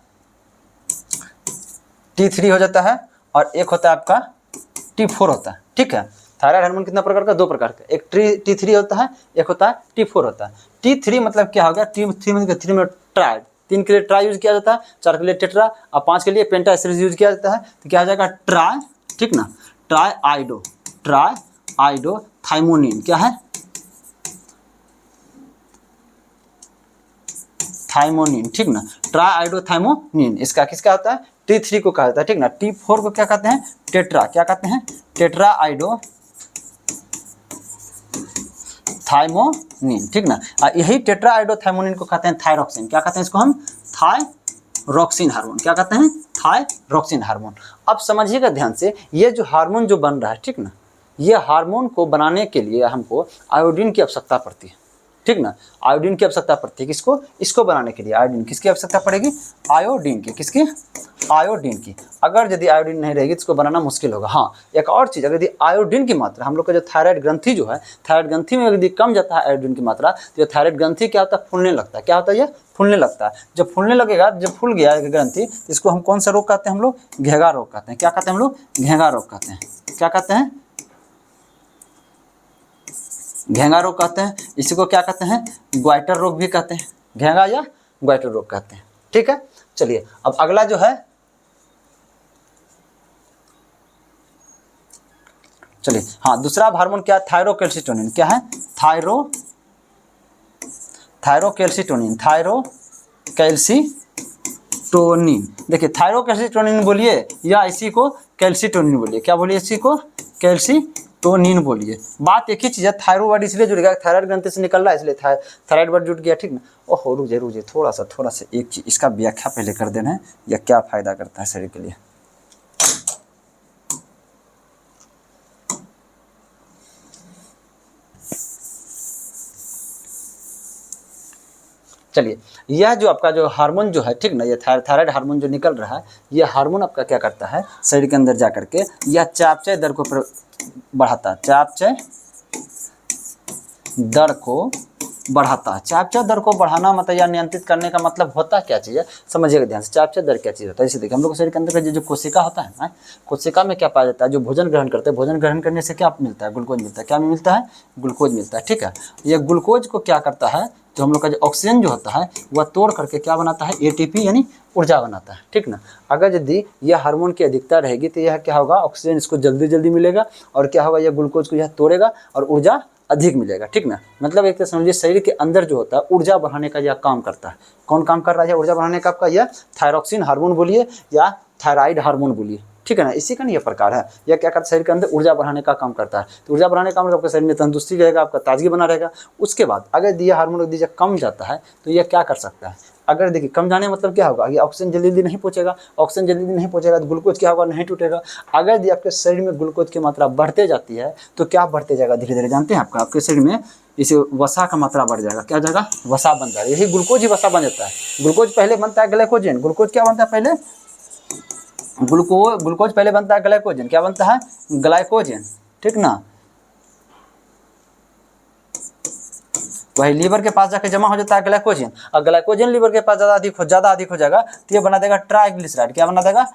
T3 हो जाता है, और एक होता है आपका T4 होता है, ठीक है। थायराइड हार्मोन कितना प्रकार का, 2 प्रकार का, एक T3 होता है, एक होता है T4 होता है। T3 मतलब क्या हो गया, T3 मतलब 3 में ट्राई, 3 के लिए ट्राई यूज किया जाता है, 4 के लिए टेट्रा और 5 के लिए पेंटा सीरीज यूज किया जाता है। तो क्या हो जाएगा, ट्राई, ठीक ना, ट्राई आइडो थाइमोनिन, क्या है, थाइमोनिन, ठीक ना, ट्राई आइडो थाइमोनिन। इसका किसका होता है, T3 को कहा जाता है, ठीक ना। T4 को क्या कहते हैं, टेट्रा, क्या कहते हैं, टेट्रा आइडो थाइमोनिन, ठीक ना। यही टेट्रा आइडो थाइमोनिन को कहते हैं थायरॉक्सिन। क्या कहते हैं इसको हम, थायरॉक्सिन हार्मोन। क्या कहते हैं, थायरॉक्सिन हार्मोन। अब समझिएगा ध्यान से, ये जो हार्मोन जो बन रहा है, ठीक ना, ये हार्मोन को बनाने के लिए हमको आयोडीन की आवश्यकता पड़ती है, ठीक ना। आयोडीन की आवश्यकता पड़ती है, किसको, इसको बनाने के लिए आयोडीन, किसकी आवश्यकता पड़ेगी, आयोडीन की, किसकी, आयोडीन की। अगर यदि आयोडीन नहीं रहेगी तो इसको बनाना मुश्किल होगा। हाँ एक और चीज़, अगर यदि आयोडीन की मात्रा, हम लोग का जो थायराइड ग्रंथि जो है, थायराइड ग्रंथि में यदि कम जाता है आयोडीन की मात्रा, तो ये थायराइड ग्रंथि क्या होता है, फूलने लगता है। क्या होता है, ये फूलने लगता है। जब फूलने लगेगा, जब फूल गया ग्रंथि, इसको हम कौन सा रोग कहते हैं, हम लोग घेंगा रोग कहते हैं। क्या कहते हैं हम लोग, घेंगा रोग कहते हैं। क्या कहते हैं, घेंगा रोग कहते हैं। इसी को क्या कहते हैं, ग्वाइटर रोग भी कहते हैं, घेंगा या ग्वाइटर रोग कहते हैं, ठीक है। चलिए अब अगला जो है, चलिए हाँ दूसरा हार्मोन क्या है, थायरोकैल्सिटोनिन। क्या है, थायरोकैल्सिटोनिन, थायरोकैल्सिटोनिन। देखिए थायरोकैल्सिटोनिन बोलिए या इसी को कैल्सिटोनिन बोलिए। क्या बोलिए, इसी को कैल्सिटोनिन बोलिए। बात एक ही चीज़ है, थायरोइड इसलिए जुड़ गया, थायराइड ग्रंथि से निकल रहा है इसलिए थायराइड वर्ड जुड़ गया, ठीक ना। ओहो रुक जाइए थोड़ा सा एक चीज़ इसका व्याख्या पहले कर देना है, या क्या फ़ायदा करता है शरीर के लिए। चलिए यह जो आपका जो हार्मोन जो है, ठीक ना, ये थायराइड हार्मोन जो निकल रहा है, ये हार्मोन आपका क्या करता है, शरीर के अंदर जा करके यह चयापचय दर को बढ़ाता है, चयापचय दर को बढ़ाता है। चयापचय दर को बढ़ाना मतलब या नियंत्रित करने का मतलब होता क्या चीज़ है, समझिएगा ध्यान से। चयापचय दर क्या चीज़ होता है, जैसे देखिए हम लोग शरीर के अंदर का जो कोशिका होता है ना, कोशिका में क्या पाया जाता है, जो भोजन ग्रहण करते हैं, भोजन ग्रहण करने से क्या मिलता है, ग्लूकोज मिलता है। क्या मिलता है, ग्लूकोज मिलता है, ठीक है। ये ग्लूकोज को क्या करता है, जो हम लोग का जो ऑक्सीजन जो होता है वह तोड़ करके क्या बनाता है, एटीपी यानी ऊर्जा बनाता है, ठीक ना। अगर यदि यह हार्मोन की अधिकता रहेगी तो यह क्या होगा, ऑक्सीजन इसको जल्दी जल्दी मिलेगा, और क्या होगा, यह ग्लूकोज को यह तोड़ेगा और ऊर्जा अधिक मिलेगा, ठीक ना। मतलब एक तो समझिए शरीर के अंदर जो होता है ऊर्जा बढ़ाने का यह काम करता है। कौन काम कर रहा है ऊर्जा बढ़ाने का, आपका यह थायरॉक्सिन हार्मोन बोलिए या थायराइड हार्मोन बोलिए, ठीक है ना। इसी का नहीं यह प्रकार है, यह क्या करता है, शरीर के अंदर ऊर्जा बढ़ाने का काम करता है। तो ऊर्जा बढ़ाने का मतलब आपके शरीर में तंदुरुस्ती रहेगा, आपका ताजगी बना रहेगा। उसके बाद अगर यह हार्मोन यदि कम जाता है तो यह क्या कर सकता है, अगर देखिए कम जाने मतलब क्या होगा, ये ऑक्सीजन जल्दी जल्दी नहीं पहुंचेगा, ऑक्सीजन जल्दी जल्दी नहीं पहुंचेगा तो ग्लूकोज क्या होगा, नहीं टूटेगा। अगर यदि आपके शरीर में ग्लूकोज की मात्रा बढ़ते जाती है तो क्या बढ़ते जाएगा, धीरे धीरे जानते हैं आपके शरीर में इसे वसा का मात्रा बढ़ जाएगा। क्या जाएगा, वसा बन जाएगा। यही ग्लूकोज ही वसा बन जाता है। ग्लूकोज पहले बनता है ग्लाइकोजन, ग्लूकोज क्या बनता है पहले, ग्लूकोज पहले बनता है ग्लाइकोजन, क्या बनता है, ग्लाइकोजन, ठीक ना। वही लीवर के पास जाके जमा हो जाता है ग्लाइकोजन, और ग्लाइकोजन लीवर के पास ज़्यादा अधिक हो जाएगा तो ये बना देगा ट्राइग्लिसराइड। क्या बना देगा?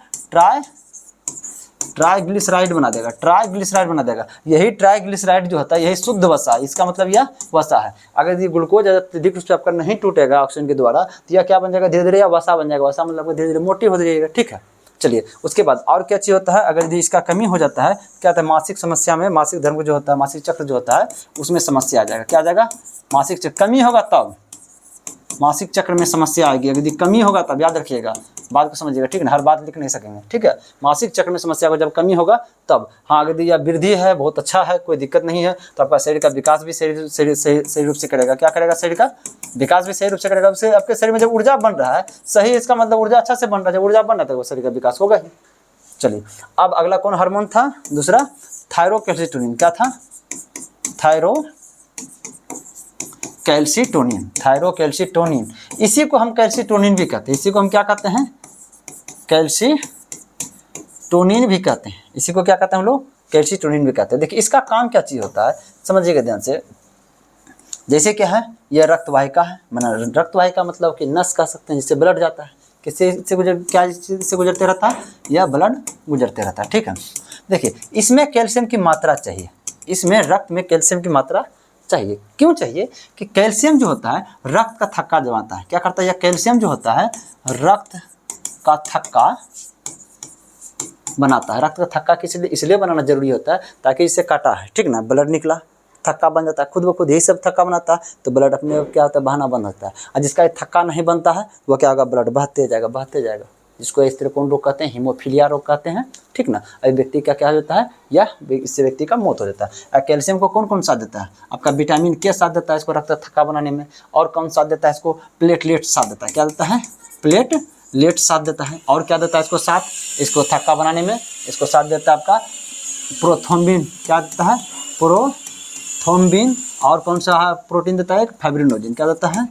ट्राइग्लिसराइड बना देगा, ट्राइग्लिसराइड बना देगा। यही ट्राइग्लिसराइड जो होता है यही शुद्ध वसा, इसका मतलब यह वसा है। अगर ये ग्लूकोज अत्यधिक रूप से आपका नहीं टूटेगा ऑक्सीजन के द्वारा तो यह क्या बन जाएगा? धीरे धीरे या वसा बन जाएगा। वसा मतलब धीरे धीरे मोटी हो जाएगा। ठीक है, चलिए उसके बाद और क्या चीज़ होता है? अगर यदि इसका कमी हो जाता है क्या होता है? मासिक समस्या में, मासिक धर्म जो होता है, मासिक चक्र जो होता है उसमें समस्या आ जाएगा। क्या आ जाएगा? मासिक चक्र कमी होगा तब मासिक चक्र में समस्या आएगी। यदि कमी होगा तब, याद रखिएगा, बात को समझिएगा, ठीक है ना, हर बात लिख नहीं सकेंगे, ठीक है। मासिक चक्र में समस्या होगा जब कमी होगा तब। हाँ, अगर यदि वृद्धि है, बहुत अच्छा है, कोई दिक्कत नहीं है, तो आपका शरीर का विकास भी सही रूप से करेगा। क्या करेगा? शरीर का विकास भी सही रूप से करेगा। उससे आपके शरीर में जब ऊर्जा बन रहा है सही, इसका मतलब ऊर्जा अच्छा से बन रहा है। जब ऊर्जा बन रहा है तो शरीर का विकास होगा ही। चलिए, अब अगला कौन हार्मोन था? दूसरा थायरोकैल्सिटोनिन। क्या था? थायरोकैल्सिटोनिन। इसी को हम कैल्सिटोनिन भी कहते हैं। इसी को हम क्या कहते हैं? कैल्सिटोनिन भी कहते हैं। इसी को क्या कहते हैं हम लोग? कैल्सिटोनिन भी कहते हैं। देखिए इसका काम क्या चीज़ होता है, समझिएगा ध्यान से। जैसे क्या है, यह रक्तवाहिका है, माना रक्तवाहिका मतलब कि नस कह सकते हैं, जिससे ब्लड जाता है। किससे से गुजर, क्या से गुजरते रहता है? यह ब्लड गुजरते रहता है, ठीक है। देखिए इसमें कैल्शियम की मात्रा चाहिए, इसमें रक्त में कैल्शियम की मात्रा चाहिए। क्यों चाहिए? कि कैल्शियम जो होता है रक्त का थक्का जमाता है। क्या करता है? यह कैल्शियम जो होता है रक्त का थक्का बनाता है। रक्त का थक्का इसलिए बनाना जरूरी होता है ताकि इससे काटा है, ठीक ना, ब्लड निकला, थक्का बन जाता है खुद ब खुद, यही सब थक्का बनाता है, तो ब्लड अपने क्या होता है? बहाना बंद होता है। और जिसका ये थक्का नहीं बनता है वो क्या होगा? ब्लड बहते जाएगा। जिसको इस तरह कौन रोग कहते हैं? हीमोफीलिया रोग कहते हैं, ठीक ना। अब व्यक्ति का क्या होता है? यह इससे व्यक्ति का मौत हो जाता है। कैल्शियम को कौन कौन साथ देता है? आपका विटामिन के साथ देता है इसको रक्त थक्का बनाने में, और कौन साथ देता है इसको? प्लेटलेट साथ देता है। क्या देता है? प्लेटलेट साथ देता है। और क्या देता है इसको साथ? इसको थक्का बनाने में इसको साथ देता है आपका प्रोथ्रोम्बिन। क्या देता है? प्रोथ्रोम्बिन। और कौन सा प्रोटीन देता है? फाइब्रिनोजिन। क्या देता है?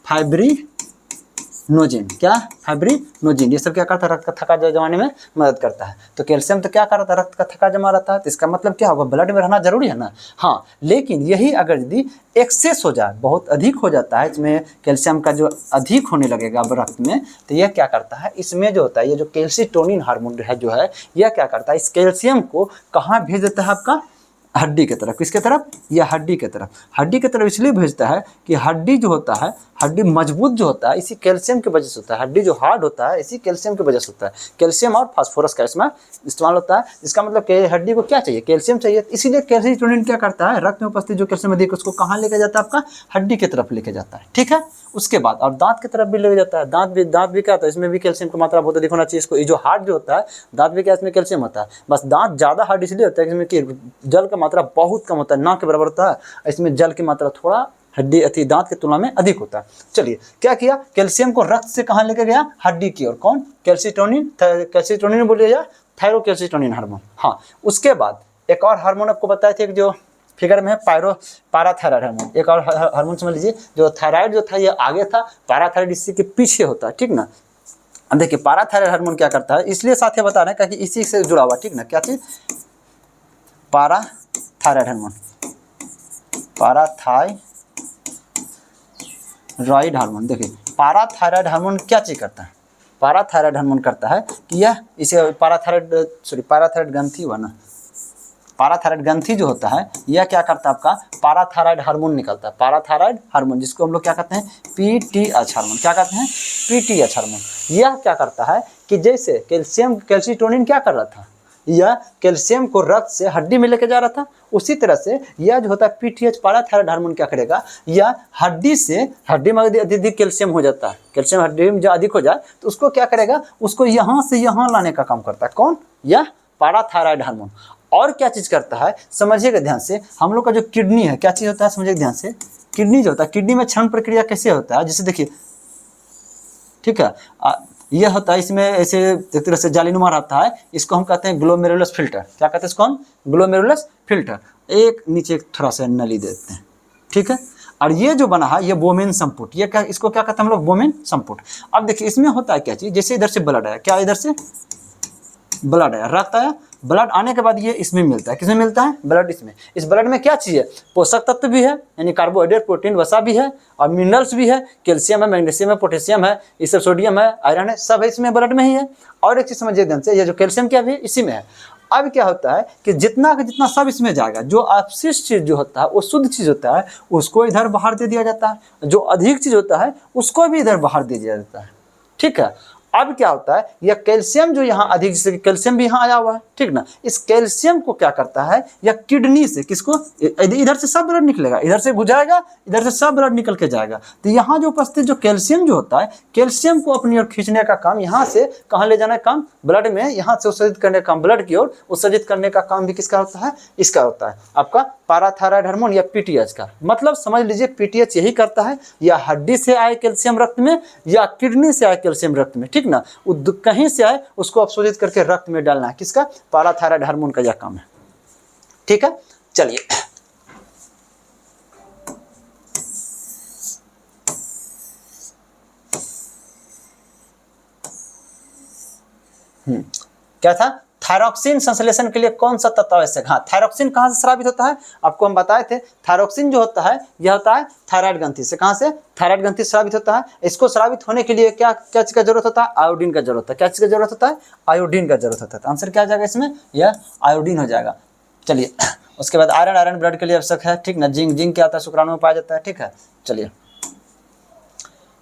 फाइब्रिनोजिन। क्या? फाइब्रिनोजिन। ये सब क्या करता है? रक्त का थक्का जमाने में मदद करता है। तो कैल्शियम तो क्या कर रहा था? रक्त का थक्का जमा रहता है, तो इसका मतलब क्या होगा? ब्लड में रहना जरूरी है ना। हाँ, लेकिन यही अगर यदि एक्सेस हो जाए, बहुत अधिक हो जाता है, इसमें कैल्शियम का जो अधिक होने लगेगा अब रक्त में, तो यह क्या करता है? इसमें जो होता है ये जो कैल्सिटोनिन हार्मोन है जो है, यह क्या करता है? इस कैल्शियम को कहाँ भेज देता है? आपका हड्डी की तरफ। किसके तरफ? यह हड्डी की तरफ। हड्डी की तरफ इसलिए भेजता है कि हड्डी जो होता है, हड्डी मजबूत जो होता है इसी कैल्शियम की वजह से होता है। हड्डी जो हार्ड होता है इसी कैल्शियम की वजह से होता है। कैल्शियम और फास्फोरस का इसमें इस्तेमाल होता है। इसका मतलब कि हड्डी को क्या चाहिए? कैल्शियम चाहिए। इसीलिए कैल्सिटोनिन क्या करता है? रक्त में उपस्थित जो कैल्शियम अधिक उसको कहाँ लेके जाता है? आपका हड्डी की तरफ लेके जाता है, ठीक है। उसके बाद और दांत की तरफ भी लेके जाता है। दांत भी क्या होता है? इसमें भी कैल्शियम की मात्रा बहुत अधिक होना चाहिए। इसको ये जो हार्ड जो होता है दांत भी क्या, इसमें कैल्शियम होता है। बस दांत ज़्यादा हार्ड इसलिए होता है कि इसमें कि जल का मात्रा बहुत कम होता है, ना के बराबर होता है। इसमें जल की मात्रा थोड़ा हड्डी दांत की तुलना में अधिक होता है। चलिए क्या किया? कैल्शियम को रक्त से कहाँ लेके गया? हड्डी की ओर। कौन? कैल्सिटोनिन बोलिए या थायरोकैल्सिटोनिन हार्मोन। हाँ, उसके बाद एक और हार्मोन आपको बताए थे जो फिगर में है, पाराथायराइड हार्मोन। एक और हार्मोन समझ लीजिए, जो थायराइड जो था ये आगे था, पाराथायराइड इसी के पीछे होता है, ठीक ना। अब देखिए पाराथायराइड हार्मोन क्या करता है, इसलिए साथ ही बता रहे हैं क्योंकि इसी से जुड़ा हुआ, ठीक ना। क्या चीज? पाराथायराइड हार्मोन, पाराथायराइड हार्मोन। देखिए पाराथायराइड हार्मोन क्या चीज करता है? पाराथायराइड हार्मोन करता है कि यह इसे पाराथायराइड ग्रंथि हुआ ना, पाराथायराइड ग्रंथि जो होता है यह क्या करता है? आपका पाराथायराइड हार्मोन निकलता है। पाराथायराइड हार्मोन जिसको हम लोग क्या कहते हैं? PTH hormone. क्या कहते हैं? PTH hormone. यह क्या करता है कि जैसे कैल्सिटोनिन क्या कर रहा था? यह कैल्शियम को रक्त से हड्डी में लेके जा रहा था, उसी तरह से यह जो होता है पीटीएच पाराथायराइड हार्मोन क्या करेगा? यह हड्डी में अधिक कैल्शियम हो जाता है, कैल्शियम हड्डी में जो अधिक हो जाए तो उसको क्या करेगा? उसको यहाँ से यहाँ लाने का काम करता है। कौन? यह पाराथायराइड हार्मोन। और क्या चीज करता है समझिएगा ध्यान से। हम लोग का जो किडनी है क्या चीज होता है? समझिएगा ध्यान से। किडनी जो होता है, किडनी में क्षरण प्रक्रिया कैसे होता है? जैसे देखिए, ठीक है, यह होता है, इसमें ऐसे एक तरह से जालीनुमा रहता है, इसको हम कहते हैं ग्लोमेरुलस फिल्टर। क्या कहते हैं इसको हम? Glomerulus filter. एक नीचे थोड़ा सा नली देते हैं, ठीक है। और ये जो बना है ये बोमेन संपुट, ये क्या, इसको क्या कहते हैं हम लोग? बोमेन संपुट। अब देखिए इसमें होता है क्या चीज, जैसे इधर से ब्लड है, क्या इधर से ब्लड आया, रक्त आया, ब्लड आने के बाद ये इसमें मिलता है, किसमें मिलता है? ब्लड इसमें। इस ब्लड में क्या चीज़ है? पोषक तत्व भी है, यानी कार्बोहाइड्रेट, प्रोटीन, वसा भी है, और मिनरल्स भी है, कैल्शियम है, मैग्नीशियम है, पोटेशियम है, इससे सोडियम है, आयरन है, सब है इसमें ब्लड में ही है। और एक चीज़ समझिए ध्यान से, ये जो कैल्शियम क्या भी इसी में है। अब क्या होता है कि जितना का जितना सब इसमें जाएगा, जो अपशिष्ट चीज़ जो होता है वो शुद्ध चीज़ होता है, उसको इधर बाहर दे दिया जाता है, जो अधिक चीज़ होता है उसको भी इधर बाहर दे दिया जाता है, ठीक है। अब क्या होता है, यह कैल्शियम जो यहाँ अधिक, जैसे कि कैल्शियम भी यहाँ आया हुआ है, ठीक ना, इस कैल्शियम को क्या करता है, या किडनी से किसको, इधर से सब ब्लड निकलेगा, इधर से गुजरेगा, इधर से सब ब्लड निकल के जाएगा, तो यहाँ जो उपस्थित जो कैल्शियम जो होता है, कैल्शियम को अपनी ओर खींचने का काम, यहाँ से कहाँ ले जाना का काम, ब्लड में, यहाँ से उत्सर्जित करने का काम, ब्लड की ओर उत्सर्जित करने का काम भी किसका होता है? इसका होता है, आपका पाराथायराइड हार्मोन या पीटीएच का। मतलब समझ लीजिए पीटीएच यही करता है, या हड्डी से आए कैल्शियम रक्त में, या किडनी से आए कैल्शियम रक्त में, ठीक ना, कहीं से आए उसको अवशोषित करके रक्त में डालना है, किसका? पाराथायराइड हार्मोन का यह काम है, ठीक है। चलिए क्या था? थायरॉक्सिन संश्लेषण के लिए कौन सा तत्व आवश्यक? हाँ, थायरॉक्सिन कहाँ से स्रावित होता है? आपको हम बताए थे, थायरॉक्सिन जो होता है यह होता है थायराइड ग्रंथि से। कहाँ से? थायराइड ग्रंथि स्रावित होता है। इसको स्रावित होने के लिए क्या क्या चीज़ का जरूरत होता है? आयोडीन का जरूरत है। क्या चीज़ का जरूरत होता है? आयोडीन का जरूरत होता है। तो आंसर क्या आ जाएगा इसमें? यह आयोडीन हो जाएगा। चलिए उसके बाद आयरन, आयरन ब्लड के लिए आवश्यक है, ठीक ना। जिंक, जिंक क्या आता है? शुक्राणु में पाया जाता है, ठीक है। चलिए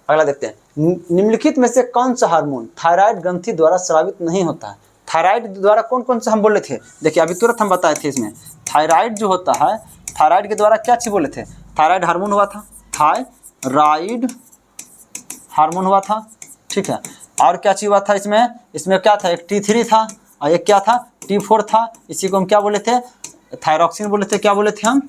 अगला देखते हैं, निम्नलिखित में से कौन सा हार्मोन थायराइड ग्रंथि द्वारा स्रावित नहीं होता है? थायराइड द्वारा कौन कौन सा हम बोले थे? देखिए अभी तुरंत हम बताए थे इसमें, थायराइड जो होता है, थायराइड के द्वारा क्या चीज बोले थे? थायराइड हार्मोन हुआ था, थायराइड हार्मोन हुआ था, ठीक है। और क्या चीज हुआ था इसमें? इसमें क्या था? एक T3 था और एक क्या था? T4 था। इसी को हम क्या बोले थे? थायरॉक्सिन बोले थे। क्या बोले थे हम?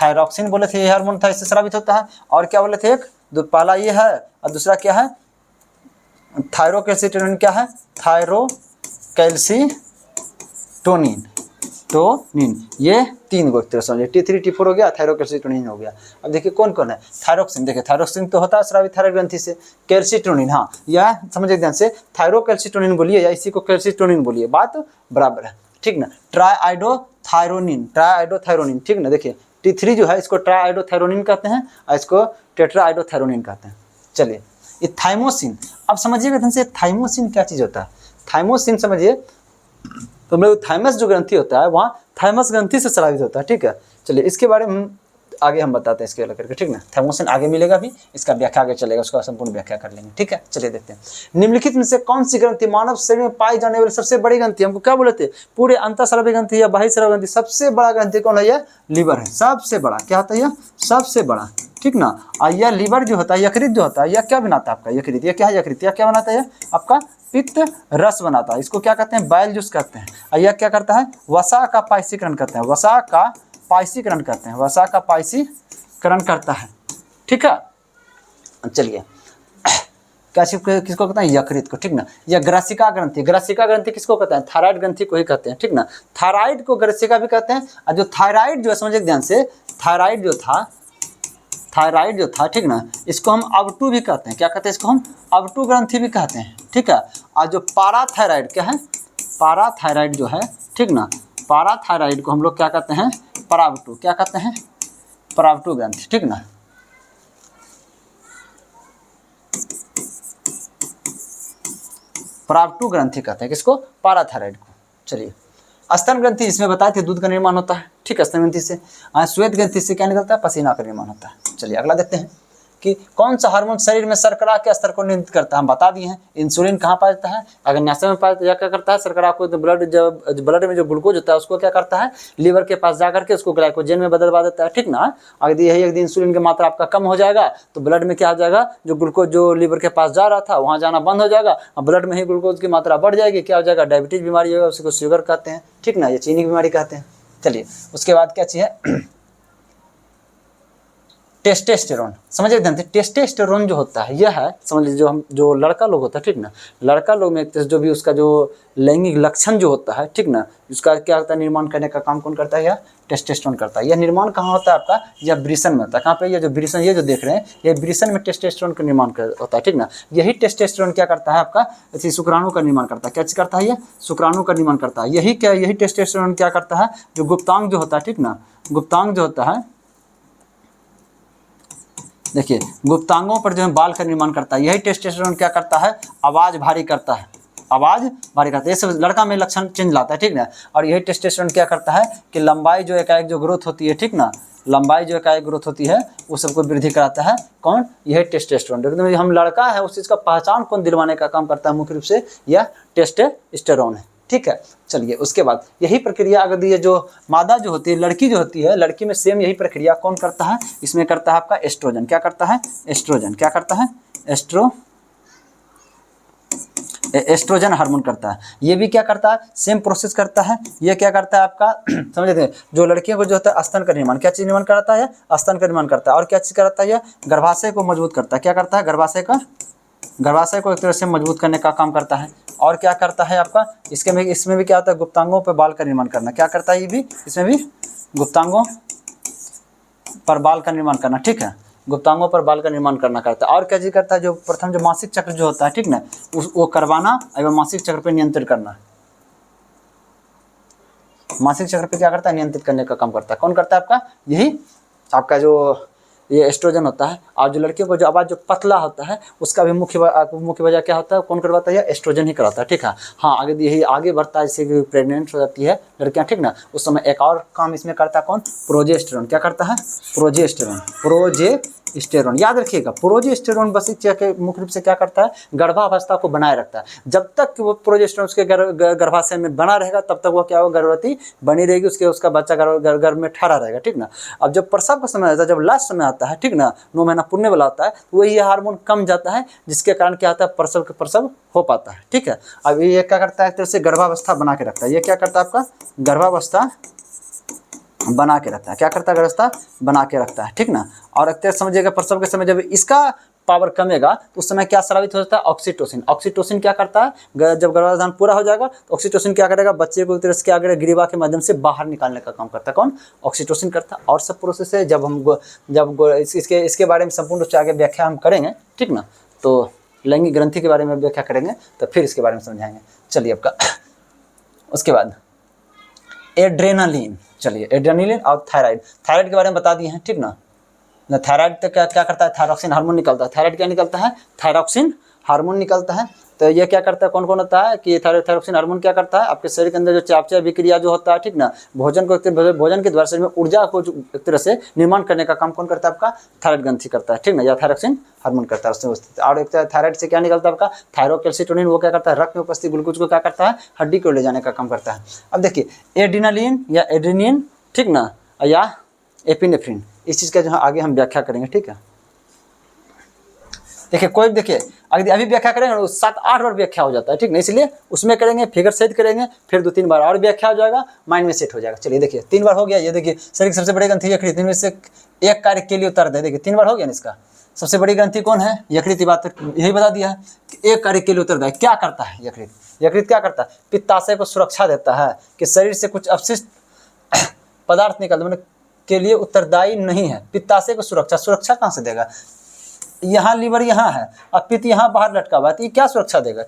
थायरॉक्सिन बोले थे, ये हार्मोन था, इससे स्रावित होता है। और क्या बोले थे? एक पहला ये है और दूसरा क्या है? थायरोकैल्सिटोनिन। क्या है? थायरोकैल्सिटोनिन, ये तीन गो तरह समझिए, T3 T4 हो गया, थायरोकैल्सिटोनिन हो गया। अब देखिए कौन कौन है? थायरोक्सिन। देखिए थायरोक्सिन तो होता है स्रावित थायराइड ग्रंथि से। कैल्सिटोनिन, हाँ यह समझिए ध्यान से, थायरोकैल्सिटोनिन बोलिए या इसी को कैल्सिटोनिन बोलिए, बात बराबर है, ठीक ना। ट्राइआइडोथायरोनिन, ट्राइआइडोथायरोनिन, ठीक ना। देखिए T3 जो है इसको ट्राइआइडोथायरोनिन कहते हैं और इसको टेट्राआइडोथायरोनिन कहते हैं। चलिए ये थाइमोसिन, अब समझिएगा ध्यान से, थाइमोसिन क्या चीज़ होता है? थाइमोसिन समझिए, तो हम लोग थाइमस जो ग्रंथि होता है वहाँ थाइमस ग्रंथि से स्रावित होता है, ठीक है। चलिए इसके बारे में आगे हम बताते हैं इसके अलग करके, ठीक ना। थाइमोसिन आगे मिलेगा भी, इसका व्याख्या आगे चलेगा, उसका संपूर्ण व्याख्या कर लेंगे, ठीक है। चलिए देखते हैं, निम्नलिखित में से कौन सी ग्रंथि मानव शरीर में पाई जाने वाली सबसे बड़ी ग्रंथि? हमको क्या बोले थे? पूरे अंतःस्रावी ग्रंथि या बाह्यस्रावी ग्रंथि, सबसे बड़ा ग्रंथि कौन है? यह लीवर है, सबसे बड़ा। क्या होता है? यह सबसे बड़ा, ठीक ना। और यह लीवर जो होता है, यकृत जो होता है, यह क्या बनाता है आपका? यकृत। यह क्या है? यकृत। यह क्या बनाता है? आपका पित्त रस बनाता है। इसको क्या कहते हैं? बाइल जूस कहते हैं। और यह क्या करता है? वसा का पायसीकरण करते हैं, वसा का पायसीकरण करते हैं, वसा का पायसीकरण करता है, ठीक है। चलिए क्या किसको कहते हैं? यकृत को, ठीक ना। यह ग्रासिका ग्रंथि, ग्रासिका ग्रंथि किसको कहते हैं? थायराइड ग्रंथि को ही कहते हैं, ठीक ना। थायराइड को ग्रासिका भी कहते हैं। और जो थायराइड जो है, समझिए ध्यान से, थायराइड जो था, ठीक ना, इसको हम अवटू भी कहते हैं। क्या कहते हैं इसको? हम अवटू ग्रंथि भी कहते हैं, ठीक है। और जो पाराथायराइड क्या है? पाराथायराइड जो है, ठीक ना, पाराथायराइड को हम लोग क्या कहते हैं? परावटू। क्या कहते हैं? परावटू ग्रंथि, ठीक ना। परावटू ग्रंथि कहते हैं किसको? पाराथायराइड को। चलिए स्तन ग्रंथि, इसमें बताए थे दूध का निर्माण होता है, ठीक है। स्तन ग्रंथि से। श्वेत ग्रंथि से क्या निकलता है? पसीना का निर्माण होता है। चलिए अगला देखते हैं कि कौन सा हार्मोन शरीर में शर्करा के स्तर को नियंत्रित करता है? हम बता दिए हैं, इंसुलिन कहाँ पाया जाता है? अग्न्याशय में पाया जाता है। क्या करता है? शर्करा को ब्लड में जो ग्लूकोज होता है उसको क्या करता है? लीवर के पास जाकर के उसको ग्लाइकोजन में बदलवा देता है, ठीक ना। अगर यही एक दिन इंसुलिन की मात्रा आपका कम हो जाएगा तो ब्लड में क्या हो जाएगा? जो ग्लूकोज जो लीवर के पास जा रहा था वहाँ जाना बंद हो जाएगा और ब्लड में ही ग्लूकोज की मात्रा बढ़ जाएगी। क्या हो जाएगा? डायबिटीज बीमारी होगा, उसको शुगर कहते हैं, ठीक ना, ये चीनी की बीमारी कहते हैं। चलिए उसके बाद क्या चीज़ है? टेस्टोस्टेरोन, समझिए ध्यान से, टेस्टोस्टेरोन जो होता है यह है, समझ लीजिए, जो हम जो लड़का लोग होता है, ठीक ना, लड़का लोग में जो भी उसका जो लैंगिक लक्षण जो होता है, ठीक ना, उसका क्या होता है, निर्माण करने का काम कौन करता है, यह टेस्टोस्टेरोन करता है। यह निर्माण कहाँ होता है आपका, यह वृषण में होता है। कहाँ पे, ये जो वृषण, ये जो देख रहे हैं, ये वृषण में टेस्टोस्टेरोन का निर्माण होता है, ठीक ना। यही टेस्टोस्टेरोन क्या करता है आपका, शुक्राणु का निर्माण करता है। क्या चीज करता है, ये शुक्राणु का निर्माण करता है। यही टेस्टोस्टेरोन क्या करता है, जो गुप्तांग जो होता है, ठीक ना, गुप्तांग जो होता है, देखिए गुप्तांगों पर जो है बाल का निर्माण करता है। यही टेस्टोस्टेरोन क्या करता है, आवाज भारी करता है, आवाज भारी करता है। ये सब लड़का में लक्षण चेंज लाता है, ठीक ना। और यही टेस्टोस्टेरोन क्या करता है कि लंबाई जो एकाएक जो ग्रोथ होती है, ठीक ना, लंबाई जो एकाएक ग्रोथ होती है वो सबको वृद्धि कराता है। कौन, यही टेस्टोस्टेरोन। देखते हम लड़का है उस चीज़ का पहचान कौन दिलवाने का काम करता है, मुख्य रूप से यह टेस्टोस्टेरोन है, ठीक है। चलिए उसके बाद यही प्रक्रिया अगर ये जो मादा जो होती है, लड़की जो होती है, लड़की में सेम यही प्रक्रिया कौन करता है, इसमें करता है आपका एस्ट्रोजन। क्या करता है, एस्ट्रोजन। क्या करता है, एस्ट्रोजन हार्मोन करता है। ये भी क्या करता है, सेम प्रोसेस करता है। ये क्या करता है आपका समझ थे, जो लड़कियों को जो होता है स्तन का निर्माण, क्या चीज़ निर्माण कराता है, स्तन का निर्माण करता है। और क्या चीज़ करता है, गर्भाशय को मजबूत करता है। क्या करता है, गर्भाशय को एक तरह से मजबूत करने का काम करता है। और क्या करता है आपका, इसमें भी क्या होता है, गुप्तांगों पर बाल का निर्माण करना। क्या करता है, ये भी, इसमें भी गुप्तांगों पर बाल का निर्माण करना, ठीक है, गुप्तांगों पर बाल का निर्माण करना करता है। और क्या चीज करता है, जो प्रथम जो मासिक चक्र जो होता है, ठीक ना, वो करवाना एवं मासिक चक्र पे नियंत्रित करना। मासिक चक्र पे क्या करता है, नियंत्रित करने का काम करता है। कौन करता है आपका, यही आपका जो ये एस्ट्रोजन होता है। और जो लड़कियों को जो आवाज़ जो पतला होता है उसका भी मुख्य वजह क्या होता है, कौन करवाता है, एस्ट्रोजन ही कराता है, ठीक है। हाँ, यही आगे बढ़ता है, जैसे प्रेग्नेंट हो जाती है लड़कियां, ठीक ना, उस समय एक और काम इसमें करता है, कौन, प्रोजेस्टेरोन। क्या करता है, प्रोजेस्टेरोन याद रखिएगा। प्रोजेस्टेरोन बस मुख्य रूप से क्या करता है, गर्भावस्था को बनाए रखता है। जब तक वो प्रोजेस्टेरोन उसके गर्भाशय में बना रहेगा तब तक वो क्या होगा, गर्भवती बनी रहेगी, उसका बच्चा गर्भ में ठहरा रहेगा, ठीक ना। अब जब प्रसव का समय आता है, जब लास्ट समय आता है, ठीक ना, 9 महीना पुण्य वाला होता है, तो वही हार्मोन कम जाता है, जिसके कारण क्या होता है, प्रसव हो पाता है, ठीक है। अब ये क्या करता है, एक तरह से गर्भावस्था बना के रखता है। ये क्या करता है आपका, गर्भावस्था बना के रखता है। क्या करता है, गर्भावस्था बना के रखता है, ठीक ना। और एक तरह समझिएगा, प्रसव के समय जब इसका पावर कमेगा तो उस समय क्या स्रावित हो जाता है, ऑक्सीटोसिन। ऑक्सीटोसिन क्या करता है, जब गर्भाधान पूरा हो जाएगा तो ऑक्सीटोसिन क्या करेगा, बच्चे को एक तरह से क्या करेगा, ग्रीवा के माध्यम से बाहर निकालने का काम करता है। कौन, ऑक्सीटोसिन करता है। और सब प्रोसेस है, जब इसके बारे में संपूर्ण रूप से आगे व्याख्या हम करेंगे, ठीक ना, तो लैंगिक ग्रंथि के बारे में व्याख्या करेंगे तो फिर इसके बारे में समझाएंगे। चलिए आपका उसके बाद एड्रेनालिन। चलिए एड्रेनालिन और थायराइड के बारे में बता दिए हैं, ठीक ना। थायराइड तो क्या करता है, थायरॉक्सिन हार्मोन निकलता है। थायराइड क्या निकलता है, थायरॉक्सिन हार्मोन निकलता है। तो ये क्या करता है, कौन कौन होता है कि थायरॉक्सिन हार्मोन क्या करता है, आपके शरीर के अंदर जो चापचा विक्रिया जो होता है, ठीक ना, भोजन के द्वारा शरीर में ऊर्जा को एक तरह से निर्माण करने का काम कौन करता है, आपका थायराइड ग्रंथि करता है, ठीक ना, या थायरॉक्सिन हार्मोन करता है उसमें। और एक थायराइड से क्या निकलता है आपका, थायरोकैल्सिटोनिन, वो क्या करता है, रक्त में उपस्थित ग्लूकोज को क्या करता है, हड्डी को ले जाने का काम करता है। अब देखिए एड्रेनालिन या एड्रेनिन, ठीक ना, या एपिनेफ्रिन, इस चीज़ का जो आगे हम व्याख्या करेंगे, ठीक है। देखिए अभी व्याख्या करेंगे 7-8 बार व्याख्या हो जाता है, ठीक ना, इसलिए उसमें करेंगे, फिगर सहित करेंगे, फिर 2-3 बार और व्याख्या हो जाएगा, माइंड में सेट हो जाएगा। चलिए देखिए 3 बार हो गया। ये देखिए शरीर की सबसे बड़ी ग्रंथि यकृत, इनमें से एक कार्य के लिए उत्तर दे। देखिए 3 बार हो गया ना इसका। सबसे बड़ी ग्रंथि कौन है, यकृत। बात यही बता दिया है कि एक कार्य के लिए उत्तर है। क्या करता है यकृत क्या करता है, पित्ताशय को सुरक्षा देता है कि शरीर से कुछ अपशिष्ट पदार्थ निकल के लिए उत्तरदायी नहीं है। पित्ताशय को सुरक्षा कहाँ से देगा, यहाँ लीवर यहाँ है और पित्त यहाँ बाहर लटका हुआ है, तो ये क्या सुरक्षा देगा।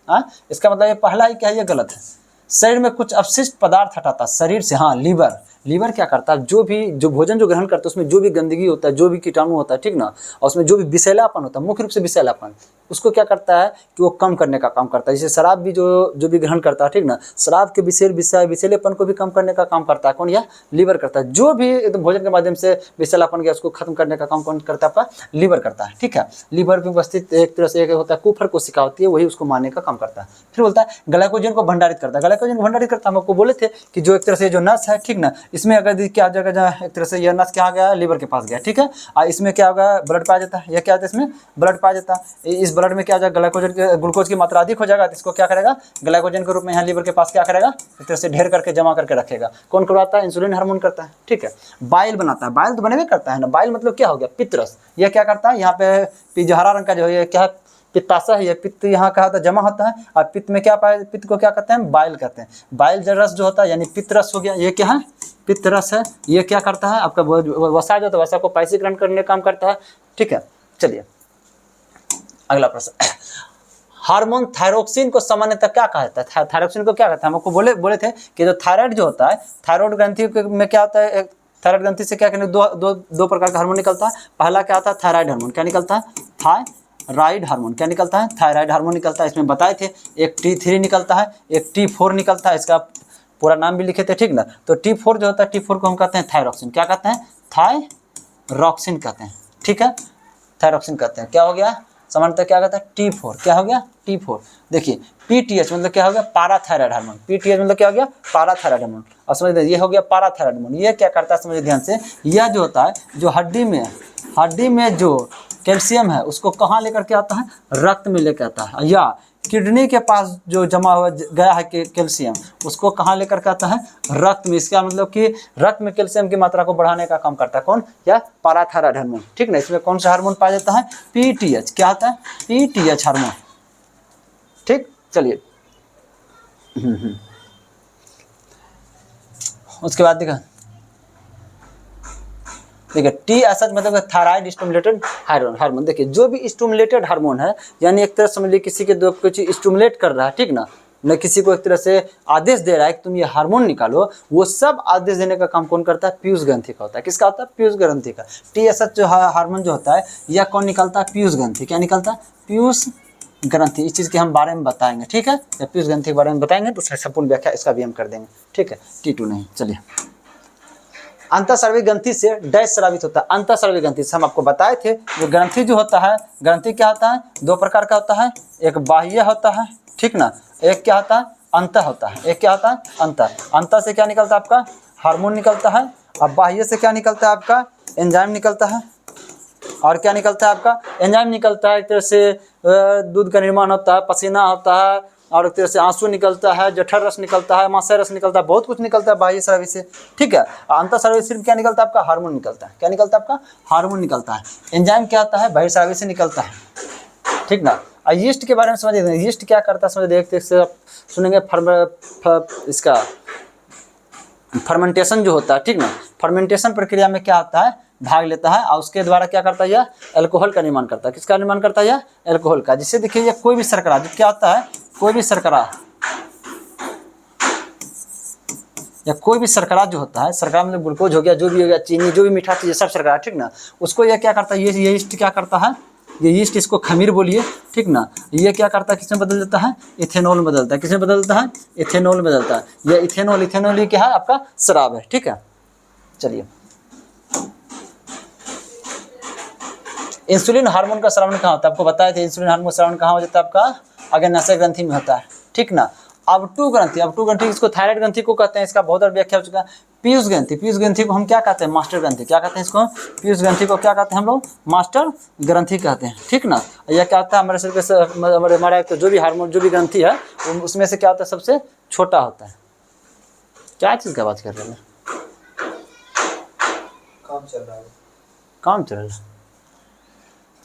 हाँ, इसका मतलब ये पहला ही क्या है, ये गलत है। शरीर में कुछ अपशिष्ट पदार्थ हटाता शरीर से। हाँ, लीवर क्या करता है, जो भोजन जो ग्रहण करता है उसमें जो भी गंदगी होता है, जो भी कीटाणु होता है, ठीक ना, और उसमें जो भी विषैलापन होता है, मुख्य रूप से विषैलापन, उसको क्या करता है कि वो कम करने का काम करता है। जैसे शराब भी जो भी ग्रहण करता है, ठीक ना, शराब के विषैलेपन को भी कम करने का काम करता है। कौन, यह लीवर करता है। जो भी एकदम भोजन के माध्यम से विषैलापन गया उसको खत्म करने का काम कौन करता है, आपका लीवर करता है, ठीक है। लीवर में उपस्थित एक तरह से एक होता है कुफर कोशिका होती है, वही उसको मारने का काम करता है। फिर बोलता है ग्लाइकोजन को भंडारित करता है। ग्लाइकोजन भंडारित करता है, हम आपको बोले थे कि जो एक तरह से जो नस है, ठीक ना, इसमें अगर क्या हो जाएगा, एक तरह से यह नस क्या आ गया, लीवर के पास गया, ठीक है। और इसमें क्या होगा, ब्लड पाया जाता है, यह क्या होता है, इसमें ब्लड पाया जाता है। इस ब्लड में क्या हो जाएगा, ग्लूकोज की मात्रा अधिक हो जाएगा, तो इसको क्या करेगा, ग्लाइकोजन के रूप में यहाँ लीवर के पास क्या करेगा, एक तरह से ढेर करके जमा करके रखेगा। कौन करवाता है, इंसुलिन हार्मोन करता है, ठीक है। बाइल बनाता है, बाइल तो बनेबे करता है ना, बाइल मतलब क्या हो गया, पित्तरस। यह क्या करता है, यहाँ पे जो हरा रंग का जो है क्या पित्ताशय है, ये पित्त यहाँ क्या होता है, जमा होता है, और पित्त में क्या पाए, पित्त को क्या कहते हैं, बाइल कहते हैं। बाइल जल रस जो होता है यानी पित्त रस हो गया, ये क्या है, पित्त रस है। ये क्या करता है, आपका वसा जो होता है वसा को पाइसीकरण करने का काम करता है, ठीक है। चलिए अगला प्रश्न, हार्मोन थायरोक्सिन को सामान्यतः क्या कहा जाता है, थायरोक्सिन को क्या कहता है, हम आपको बोले थे कि जो थायराइड जो होता है, थायराइड ग्रंथि में क्या होता है, थायराइड ग्रंथि से क्या कहते हैं, दो प्रकार का हार्मोन निकलता है। पहला क्या आता है, थायराइड हार्मोन, क्या निकलता है, थायराइड हार्मोन, क्या निकलता है, थायराइड हार्मोन निकलता है। इसमें बताए थे, एक T3 निकलता है, एक T4 निकलता है, इसका पूरा नाम भी लिखे थे, ठीक ना। तो T4 जो होता है, T4 को हम कहते हैं थायरोक्सिन, क्या कहते हैं, थायरोक्सिन कहते हैं, ठीक है, थायरोक्सिन कहते हैं। क्या हो गया, सामान्यतः क्या कहता है, T4, क्या हो गया, T4। देखिए PTH मतलब क्या हो गया, पाराथायराइड हार्मोन, PTH मतलब क्या हो गया, पाराथायराइड हार्मोन। और समझ लीजिए ये हो गया पाराथायराइड हार्मोन। ये क्या करता है, समझिए ध्यान से, यह जो होता है, जो हड्डी में जो कैल्शियम है उसको कहाँ लेकर के आता है, रक्त में लेकर आता है, या किडनी के पास जो जमा हुआ गया है कैल्शियम उसको कहाँ लेकर के आता है, रक्त में। इसका मतलब कि रक्त में कैल्शियम की मात्रा को बढ़ाने का काम करता है कौन, या पाराथायराइड हार्मोन, ठीक ना। इसमें कौन सा हार्मोन पाया जाता है, PTH, क्या आता है, PTH हार्मोन, ठीक। चलिए उसके बाद देखिए टी ऐसा मतलब थायराइड स्टिमुलेटेड हार्मोन। देखिए जो भी स्टिमुलेटेड हार्मोन है, यानी एक तरह समझ लीजिए किसी के दो कुछ स्टिमुलेट कर रहा है, ठीक ना, न किसी को एक तरह से आदेश दे रहा है कि तुम ये हार्मोन निकालो, वो सब आदेश देने का काम कौन करता है, पीयूष ग्रंथि का होता है। किसका होता है, पीयूष ग्रंथि का। TSH जो हार्मोन जो होता है, यह कौन निकालता है, पीयूष ग्रंथि। क्या निकालता है, पीयूष ग्रंथि। इस चीज़ के हम बारे में बताएंगे, ठीक है, जब पीयूष ग्रंथि के बारे में बताएंगे तो उसका संपूर्ण व्याख्या इसका भी हम कर देंगे, ठीक है। T2 नहीं। चलिए अंतःस्रावी ग्रंथि से डैश स्रावित होता है। अंतःस्रावी ग्रंथि से हम आपको बताए थे, जो ग्रंथि जो होता है, ग्रंथि क्या होता है, दो प्रकार का होता है, एक बाह्य होता है, ठीक ना, एक क्या होता है, अंत होता है, एक क्या होता है, अंत से क्या निकलता है, आपका हार्मोन निकलता है। अब बाह्य से क्या निकलता है, आपका एंजाइम निकलता है। और क्या निकलता है, आपका एंजाइम निकलता है, एक तरह से दूध का निर्माण होता है, पसीना होता है, और एक तरह से आंसू निकलता है, जठर रस निकलता है, मांस रस निकलता है, बहुत कुछ निकलता है बाह्य स्रावी से, ठीक है। अंतःस्रावी सिर्फ क्या निकलता है, आपका हार्मोन निकलता है। क्या निकलता है, आपका हार्मोन निकलता है। एंजाइम क्या होता है, बाह्य स्रावी से निकलता है, ठीक ना। और यीस्ट के बारे में समझ देखते, यीस्ट क्या करता है, समझ देखते सुनेंगे, इसका फर्मेंटेशन जो होता है, ठीक ना, फर्मेंटेशन प्रक्रिया में क्या होता है, भाग लेता है, और उसके द्वारा क्या करता है, यह अल्कोहल का निर्माण करता है। किसका निर्माण करता है, यह अल्कोहल का। जिससे देखिए ये कोई भी शर्करा जो क्या होता है, कोई भी शर्करा या कोई भी शर्करा जो होता है, शर्करा मतलब ग्लूकोज हो गया, जो भी हो गया, चीनी, जो भी मीठा चीज़ सब शर्करा, ठीक ना, उसको यह क्या करता है, ये यीस्ट क्या करता है, ये यीस्ट, इसको खमीर बोलिए, ठीक ना। ये क्या करता है, किसमें बदल देता है, इथेनॉल में बदलता है। किसमें बदलता है, इथेनॉल में बदलता है। ये इथेनॉल ये क्या है, आपका शराब है, ठीक है। चलिए इंसुलिन हार्मोन का स्रावन कहाँ होता है, आपको बताया था इंसुलिन हार्मोन स्रावन कहाँ हो जाता है, आपका अग्न्याशय ग्रंथि में होता है, ठीक ना। अवटु ग्रंथि इसको थायराइड ग्रंथि को कहते हैं, इसका बहुत और व्याख्या हो चुका है। पीयूष ग्रंथि को हम क्या कहते हैं, मास्टर ग्रंथि। क्या कहते हैं इसको, पीयूष ग्रंथि को क्या कहते हैं हम लोग, मास्टर ग्रंथि कहते हैं, ठीक ना। यह क्या होता है, हमारे शरीर के हमारा जो भी हार्मोन जो भी ग्रंथि है उसमें से क्या होता है, सबसे छोटा होता है। क्या चीज़ का बात कर रहे हैं, काम चल रहा है।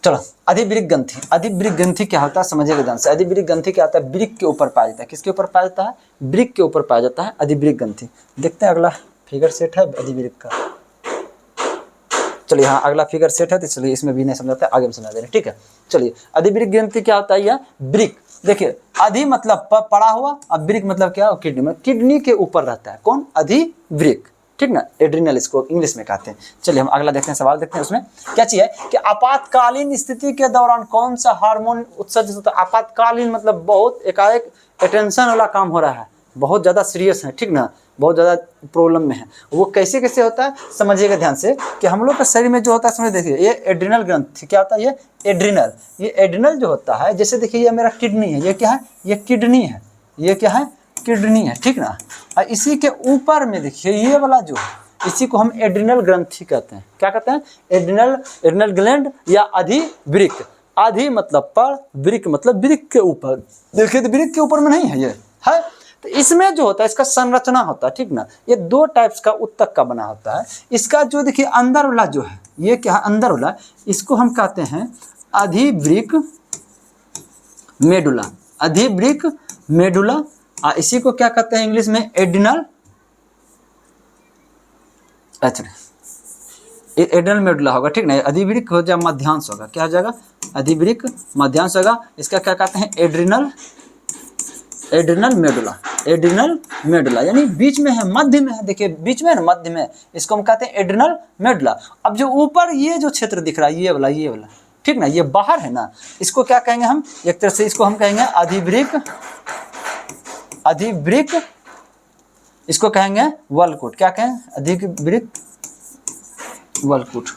चलो अधिवृक्क ग्रंथि। अधिवृक्क ग्रंथि क्या होता है, समझिएगा ध्यान से। अधिवृक्क ग्रंथि क्या होता है, वृक्क के ऊपर पाया जाता है। किसके ऊपर पाया जाता है, वृक्क के ऊपर पाया जाता है अधिवृक्क ग्रंथि। देखते हैं अगला फिगर सेट है अधिवृक्क का। चलिए हाँ अगला फिगर सेट है, तो चलिए इसमें भी नहीं समझाते, आगे में समझा दे रहे हैं, ठीक है। चलिए अधिवृक्क ग्रंथि क्या होता है, यह वृक्क। देखिए अधि मतलब पड़ा हुआ, अब वृक्क मतलब क्या, किडनी में, किडनी के ऊपर रहता है कौन, अधिवृक्क, ठीक ना, एड्रिनल इसको इंग्लिश में कहते हैं। चलिए हम अगला देखते हैं, सवाल देखते हैं। उसमें क्या चीज़ है कि आपातकालीन स्थिति के दौरान कौन सा हार्मोन उत्सर्जित होता है। आपातकालीन मतलब बहुत एकाएक अटेंशन वाला काम हो रहा है, बहुत ज़्यादा सीरियस है, ठीक ना, बहुत ज़्यादा प्रॉब्लम में है। वो कैसे कैसे होता है, समझिएगा ध्यान से कि हम लोग के शरीर में जो होता है, समझ देखिए ये एड्रिनल ग्रंथि क्या होता है, ये एड्रिनल। ये एड्रिनल जो होता है, जैसे देखिए ये मेरा किडनी है, ये क्या है, ये किडनी है, ये क्या है, किडनी है, ठीक ना। और इसी के ऊपर में देखिए ये वाला जो है, इसी को हम एड्रिनल ग्रंथि कहते हैं। क्या कहते हैं? एड्रिनल ग्लैंड या अधिवृक्क। आधि मतलब पर, वृक्क मतलब वृक्क के ऊपर। देखिए तो वृक्क के ऊपर में नहीं है, ये है। तो इसमें जो होता है इसका संरचना होता है, ठीक ना। ये दो टाइप्स का उत्तक का बना होता है। इसका जो देखिए अंदर वाला जो है, ये क्या है अंदर वाला, इसको हम कहते हैं अधिवृक्क मेडुला। अधिवृक्क मेडुला। इसी को क्या कहते हैं इंग्लिश में? एड्रिनल, अच्छा एड्रिनल मेडुला होगा, ठीक ना। अधिवृक्क हो जाए मध्यांश होगा, क्या हो जाएगा? अधिवृक्क मध्यांश होगा। इसका क्या कहते हैं? Adrenal medulla. एड्रिनल मेडुला यानी बीच में है, मध्य में है। देखिए बीच में है ना, मध्य में, इसको हम कहते हैं एड्रिनल मेडुला। अब जो ऊपर ये जो क्षेत्र दिख रहा है, ये वाला, ठीक ना, ये बाहर है ना, इसको क्या कहेंगे हम? एक तरह से इसको हम कहेंगे अधिवृक्क, इसको कहेंगे वलकुट। क्या कहें? अधिवृक्क वलकुट।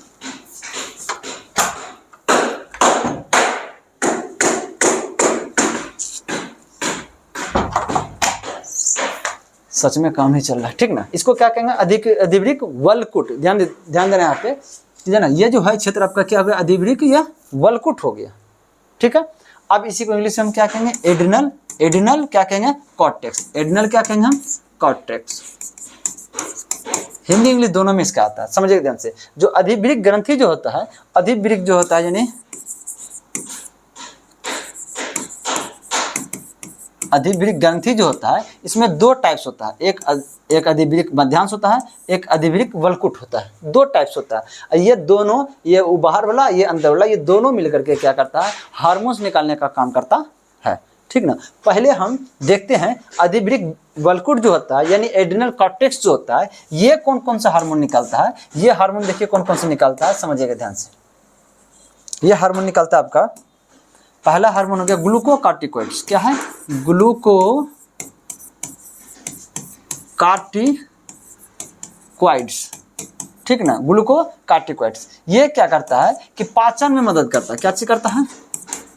सच में काम ही चल रहा है, ठीक ना। इसको क्या कहेंगे? अधिवृक्क वलकुट। ध्यान देना यहाँ पे, ठीक है ना। ये जो है क्षेत्र आपका क्या हो गया? अधिवृक्क या वलकुट हो गया, ठीक है। अब इसी को इंग्लिश में हम क्या कहेंगे? एड्रिनल क्या कहेंगे? कॉर्टेक्स। एड्रिनल क्या कहेंगे हम? कॉर्टेक्स। हिंदी इंग्लिश दोनों में इसका आता है, समझिए ध्यान से। जो अधिवृक्क ग्रंथि जो होता है, अधिवृक्क जो होता है यानी अधिवृक्क ग्रंथि जो होता है, इसमें दो टाइप्स होता है। एक अधिवृक्क मध्यांश होता है, एक अधिवृक्क वलकुट होता है। दो टाइप्स होता है। ये दोनों, ये बाहर वाला, ये अंदर वाला, ये दोनों मिलकर के क्या करता है? हार्मोन्स निकालने का काम करता है, ठीक ना। पहले हम देखते हैं अधिवृक्क वलकुट जो होता है यानी एड्रिनल कॉर्टेक्स जो होता है, ये कौन कौन सा हार्मोन निकालता है। ये हार्मोन देखिए कौन कौन सा निकालता है, समझिएगा ध्यान से। ये हार्मोन निकालता है आपका, पहला हार्मोन हो गया ग्लूकोकार्टिकोइड्स। क्या है? ग्लूकोकार्टिकोइड्स, ठीक ना। ग्लूकोकार्टिकोइड्स ये क्या करता है कि पाचन में मदद करता है। क्या चीज करता है?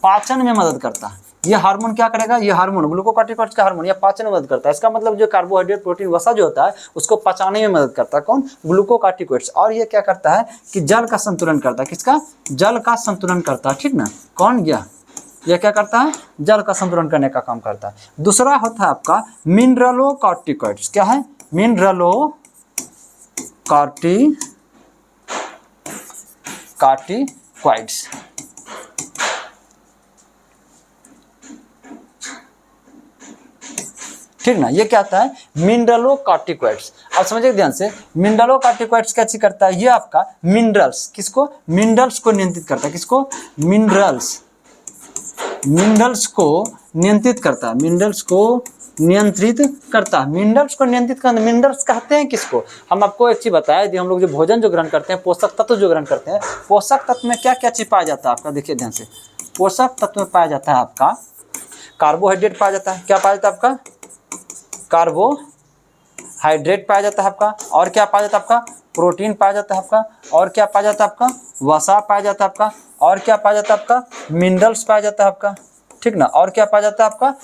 पाचन में मदद करता है। ये हार्मोन क्या करेगा? ये हार्मोन ग्लूकोकार्टिकोइड्स का हार्मोन, ये पाचन में मदद करता है। इसका मतलब जो कार्बोहाइड्रेट, प्रोटीन, वसा जो होता है उसको पचाने में मदद करता है। कौन? ग्लूकोकार्टिकोइड्स। और ये क्या करता है कि जल का संतुलन करता है। किसका? जल का संतुलन करता है, ठीक ना। कौन गया? ये क्या करता है? जल का संतुलन करने का काम करता है। दूसरा होता है आपका मिनरलोकार्टिकोइड्स। क्या है? मिनरलोकार्टिकोइड्स, ठीक ना। ये क्या आता है? मिनरलोकार्टिकोइड्स। आप समझिए ध्यान से, मिनरलोकार्टिकोइड्स क्या चीज करता है? ये आपका मिनरल्स, किसको? मिनरल्स को नियंत्रित करता है। किसको? मिनरल्स को नियंत्रित करता है। मिनरल्स को नियंत्रित करता है। मिनरल्स को नियंत्रित करना, मिनरल्स कहते हैं किसको? हम आपको एक चीज बताया, यदि हम लोग जो भोजन जो ग्रहण करते हैं, पोषक तत्व जो ग्रहण करते हैं, पोषक तत्व में क्या क्या चीज पाया जाता है आपका? देखिए ध्यान से, पोषक तत्व में पाया जाता है आपका कार्बोहाइड्रेट पाया जाता है। क्या पाया जाता है आपका? कार्बोहाइड्रेट पाया जाता है आपका। और क्या पाया जाता है आपका? प्रोटीन पाया जाता है आपका। और क्या पाया जाता है आपका? वसा पाया जाता है आपका। और क्या पाया जाता है आपका? मिनरल्स पाया जाता है आपका, ठीक ना। और क्या पाया जाता है आपका?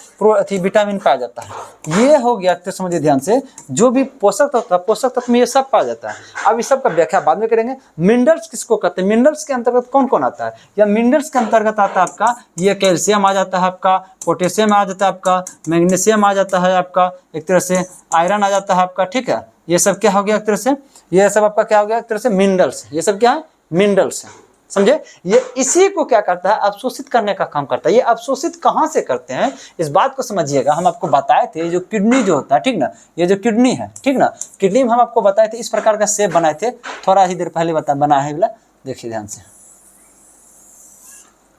विटामिन पाया जाता है। ये हो गया, तो समझिए ध्यान से, जो भी पोषक तत्व, पोषक तत्व में ये सब पाया जाता है। अब इस सब का व्याख्या बाद में करेंगे। मिनरल्स किसको कहते हैं? मिनरल्स के अंतर्गत कौन कौन आता है? या मिनरल्स के अंतर्गत आता है आपका ये कैल्शियम आ जाता है आपका, पोटेशियम आ जाता है आपका, मैग्नीशियम आ जाता है आपका, एक तरह से आयरन आ जाता है आपका, ठीक है। ये सब क्या हो गया? एक तरह से ये सब आपका क्या हो गया? एक तरह से मिनरल्स। ये सब क्या है? मिनरल्स है, समझे। ये इसी को क्या करता है? अवशोषित करने का काम करता है। ये अवशोषित कहाँ से करते हैं, इस बात को समझिएगा। हम आपको बताए थे जो किडनी जो होता है, ठीक ना, ये जो किडनी है, ठीक ना, किडनी में हम आपको बताए थे इस प्रकार का शेप बनाए थे, थोड़ा ही देर पहले बनाया है, देखिए ध्यान से,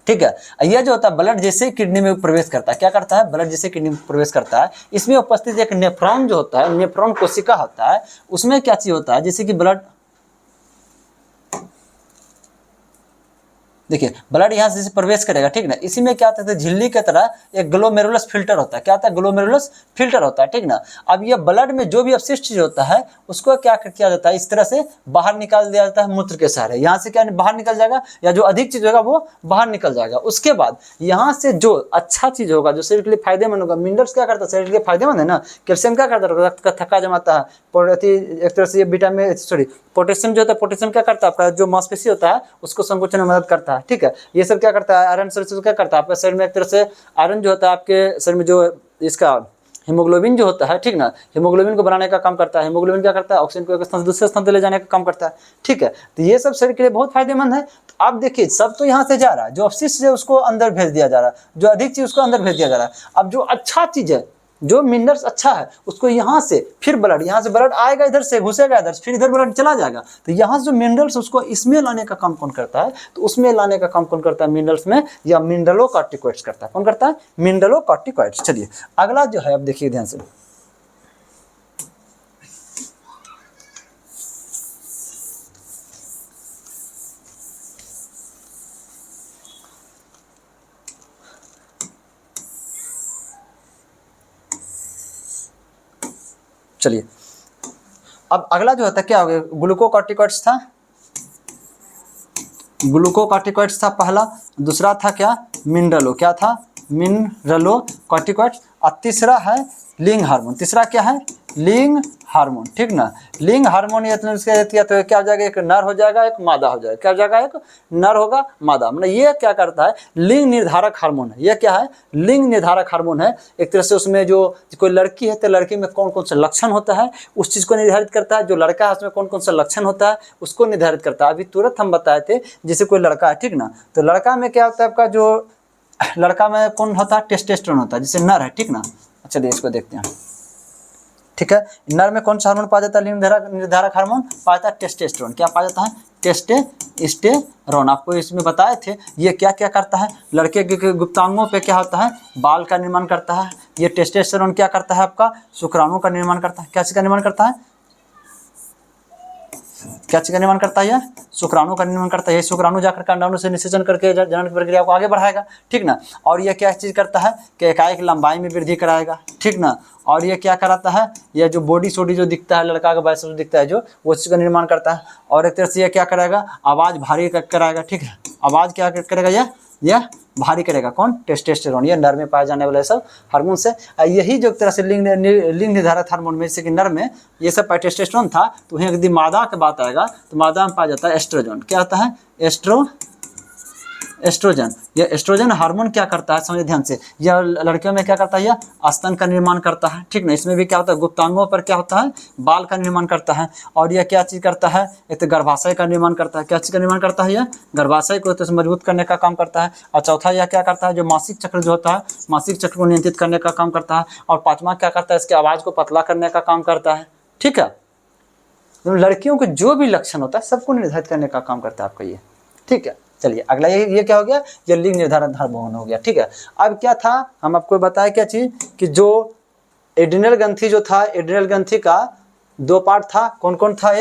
ठीक है। यह जो होता है ब्लड जैसे किडनी में प्रवेश करता है, क्या करता है? ब्लड जैसे किडनी में प्रवेश करता है। इसमें उपस्थित एक नेफ्रॉन जो होता है, नेफ्रॉन कोशिका होता है, उसमें क्या चीज होता है? जैसे कि ब्लड देखिए ब्लड यहाँ से जैसे प्रवेश करेगा, ठीक ना, इसी में क्या होता है, झिल्ली की तरह एक ग्लोमेरुलस फिल्टर होता है। क्या होता है? ग्लोमेरुलस फिल्टर होता है, ठीक ना। अब ये ब्लड में जो भी अपशिष्ट चीज होता है उसको क्या किया जाता है, इस तरह से बाहर निकाल दिया जाता है मूत्र के सहारे। यहाँ से क्या बाहर निकल जाएगा, या जो अधिक चीज होगा वो बाहर निकल जाएगा। उसके बाद यहाँ से जो अच्छा चीज होगा, जो शरीर के लिए फायदेमंद होगा, मिनरल्स क्या करता है, शरीर के लिए फायदेमंद है ना। कैल्शियम क्या करता है, रक्त का थक्का जमाता है। एक तरह से ये विटामिन पोटेशियम जो होता है, पोटेशियम क्या करता है, आपका जो मांसपेशी होता है उसको संकोचन में मदद करता है, ठीक है। ये सब क्या करता है, आयरन शरीर से क्या करता है, आपके शरीर में एक तरह से आयरन जो होता है आपके शरीर में, जो इसका हीमोग्लोबिन जो होता है, ठीक ना, हीमोग्लोबिन को बनाने का काम करता है। हीमोग्लोबिन क्या करता है, ऑक्सीजन को एक स्थान से दूसरे स्थान पर ले जाने का काम करता है, ठीक है। तो ये सब शरीर के लिए बहुत फायदेमंद है। तो आप देखिए सब तो यहाँ से जा रहा है, जो अपशिष्ट है उसको अंदर भेज दिया जा रहा है, जो अधिक चीज उसको अंदर भेज दिया जा रहा है। अब जो अच्छा चीज है, जो मिनरल्स अच्छा है, उसको यहाँ से फिर ब्लड, यहाँ से ब्लड आएगा, इधर से घुसेगा इधर, फिर इधर ब्लड चला जाएगा। तो यहाँ से जो मिनरल्स उसको इसमें लाने का काम कौन करता है, तो उसमें लाने का काम कौन करता है, मिनरल्स में, या मिनरलोकॉर्टिकॉइड्स करता है। कौन करता है? मिनरलोकॉर्टिकॉइड्स। चलिए अगला जो है, अब देखिए ध्यान से, चलिए अब अगला जो होता है क्या हो गया, ग्लूकोकॉर्टिकॉइड्स था, ग्लूकोकॉर्टिकॉइड्स था पहला। दूसरा था क्या, मिनरलो, क्या था, मिनरलोकॉर्टिकॉइड्स। और तीसरा है लिंग हार्मोन। तीसरा क्या है, लिंग हार्मोन, ठीक ना। लिंग हार्मोन तो क्या हो जाएगा, एक नर हो जाएगा, एक मादा हो जाएगा। क्या हो जाएगा, एक नर होगा, मादा। मतलब ये क्या करता है, लिंग निर्धारक हार्मोन है। ये क्या है, लिंग निर्धारक हार्मोन है। एक तरह से उसमें जो कोई लड़की है तो लड़की में कौन कौन सा लक्षण होता है उस चीज़ को निर्धारित करता है। जो लड़का है उसमें कौन कौन सा लक्षण होता है उसको निर्धारित करता है। अभी तुरंत हम बताए थे, जैसे कोई लड़का है, ठीक ना, तो लड़का में क्या होता है, आपका जो लड़का में कौन होता है, टेस्टोस्टेरोन होता है, जैसे नर है, ठीक ना। चलिए इसको देखते हैं, ठीक है। नर में कौन सा हार्मोन पाया जाता है, लिंग निर्धारक हार्मोन पाया जाता है टेस्टोस्टेरोन। क्या पाया जाता है, टेस्टोस्टेरोन। आपको इसमें बताए थे ये क्या क्या करता है, लड़के के गुप्तांगों पे क्या होता है, बाल का निर्माण करता है। ये टेस्टोस्टेरोन क्या करता है, आपका शुक्राणु का निर्माण करता है। क्या चीज़ का निर्माण करता है, क्या चीज का निर्माण करता है, यह शुक्राणु का निर्माण करता है। ये शुक्राणु जाकर अंडाणु से निषेचन करके जनन की प्रक्रिया को आगे बढ़ाएगा, ठीक ना। और ये क्या चीज करता है कि एकाएक लंबाई में वृद्धि कराएगा, ठीक ना। और ये क्या कराता है, यह जो बॉडी सोडी जो दिखता है, लड़का का बाइसेप्स जो दिखता है, जो वो चीज का निर्माण करता है। और एक तरह से यह क्या कराएगा, आवाज भारी कराएगा, ठीक है। आवाज क्या करेगा, यह भारी करेगा, कौन, टेस्टोस्टेरोन। ये नर में पाए जाने वाले सब हार्मोन से। यही जो तरह से लिंग निर्धारित हार्मोन में, जैसे कि नर में ये सब टेस्टोस्टेरोन था, तो वहीं यदि मादा की बात आएगा तो मादा में पाया जाता है एस्ट्रोजन। क्या होता है, एस्ट्रोजन। यह एस्ट्रोजन हार्मोन क्या करता है, समझिए ध्यान से, यह लड़कियों में क्या करता है, यह स्तन का निर्माण करता है, ठीक ना। इसमें भी क्या होता है, गुप्तांगों पर क्या होता है, बाल का निर्माण करता है। और यह क्या चीज़ करता है, एक तो गर्भाशय का निर्माण करता है। क्या चीज़ का निर्माण करता है, यह गर्भाशय को तो मजबूत करने का काम करता है। और चौथा यह क्या करता है, जो मासिक चक्र जो होता है, मासिक चक्र को नियंत्रित करने का काम करता है। और पांचवा क्या करता है, इसकी आवाज़ को पतला करने का काम करता है, ठीक है। लड़कियों के जो भी लक्षण होता है सबको निर्धारित करने का काम करता है आपका ये, ठीक है। चलिए अगला ये क्या हो गया, ये लिंग निर्धारण हार्मोन हो गया, ठीक है। अब क्या था, हम आपको बताया क्या चीज, कि जो एड्रिनल ग्रंथि जो था, एड्रिनल ग्रंथि का दो पार्ट था। कौन कौन था,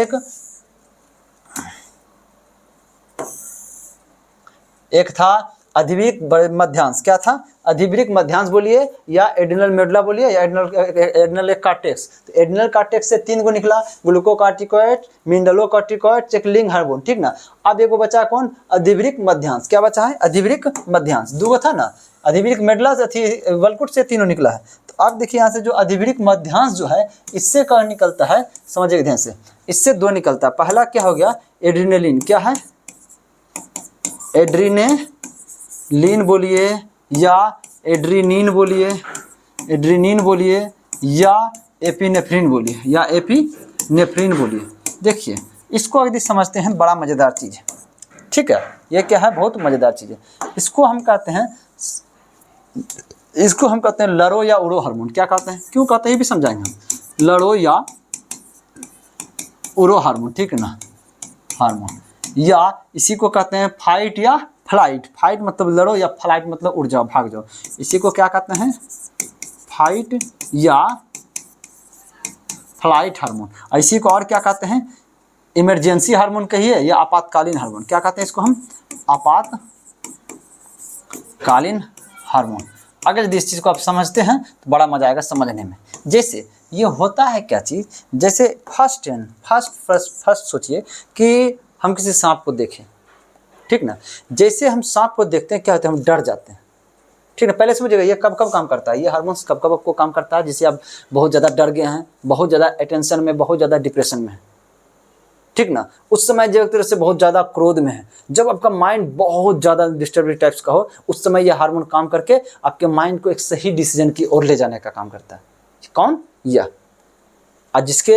एक था अधिवृक्क मध्यांश। क्या था, अधिवृक्क मध्यांश बोलिए, या एड्रिनल मेडुला बोलिए, या एड्रिनल कॉर्टेक्स। तो एड्रिनल कॉर्टेक्स से 3 को निकला, ग्लूकोकॉर्टिकॉइड, मिनरलोकॉर्टिकॉइड, एक लिंग हार्मोन, ठीक ना। अब एक बचा कौन, अधिवृक्क मध्यांश। क्या बचा है, अधिवृक्क मध्यांश। 2 था ना, अधिवृक्क मेडुला से थी, वल्कुट से 3 निकला है। तो अब देखिए यहाँ से जो अधिवृक्क मध्यांश जो है, इससे कौन निकलता है, समझिए ध्यान से, इससे 2 निकलता है। पहला क्या हो गया, एड्रिनलिन। क्या है, एड्रिनेलिन बोलिए, या एड्रीनिन बोलिए, एड्रीनिन बोलिए, या एपिनेफ्रिन बोलिए, या एपिनेफ्रिन बोलिए। देखिए इसको यदि समझते हैं, बड़ा मज़ेदार चीज़ है, ठीक है। ये क्या है, बहुत मज़ेदार चीज़ है। इसको हम कहते हैं लरो या उरो हार्मोन। क्या कहते हैं, क्यों कहते हैं, ये भी समझाएंगे हम। लरो या उरो हार्मोन, ठीक है ना, हार्मोन। या इसी को कहते हैं फाइट या फ्लाइट। फाइट मतलब लड़ो, या फ्लाइट मतलब उड़ जाओ, भाग जाओ। इसी को क्या कहते हैं, फाइट या फ्लाइट हार्मोन। इसी को और क्या कहते हैं, इमरजेंसी हार्मोन कहिए, या आपातकालीन हार्मोन। क्या कहते हैं इसको हम, आपातकालीन कालीन हार्मोन। अगर यदि इस चीज़ को आप समझते हैं तो बड़ा मजा आएगा समझने में। जैसे ये होता है क्या चीज़, जैसे फर्स्ट सोचिए कि हम किसी सांप को देखें, ठीक ना। जैसे हम सांप को देखते हैं क्या होता है, हम डर जाते हैं, ठीक है। पहले समझिएगा ये कब कब काम करता है, ये हार्मोन्स कब कब आपको काम करता है, जैसे आप बहुत ज़्यादा डर गए हैं, बहुत ज़्यादा अटेंशन में, बहुत ज़्यादा डिप्रेशन में है, ठीक ना। उस समय जो एक तरह से बहुत ज़्यादा क्रोध में है, जब आपका माइंड बहुत ज़्यादा डिस्टर्ब टाइप्स का हो, उस समय यह हार्मोन काम करके आपके माइंड को एक सही डिसीजन की ओर ले जाने का काम करता है। कौन? यह। और जिसके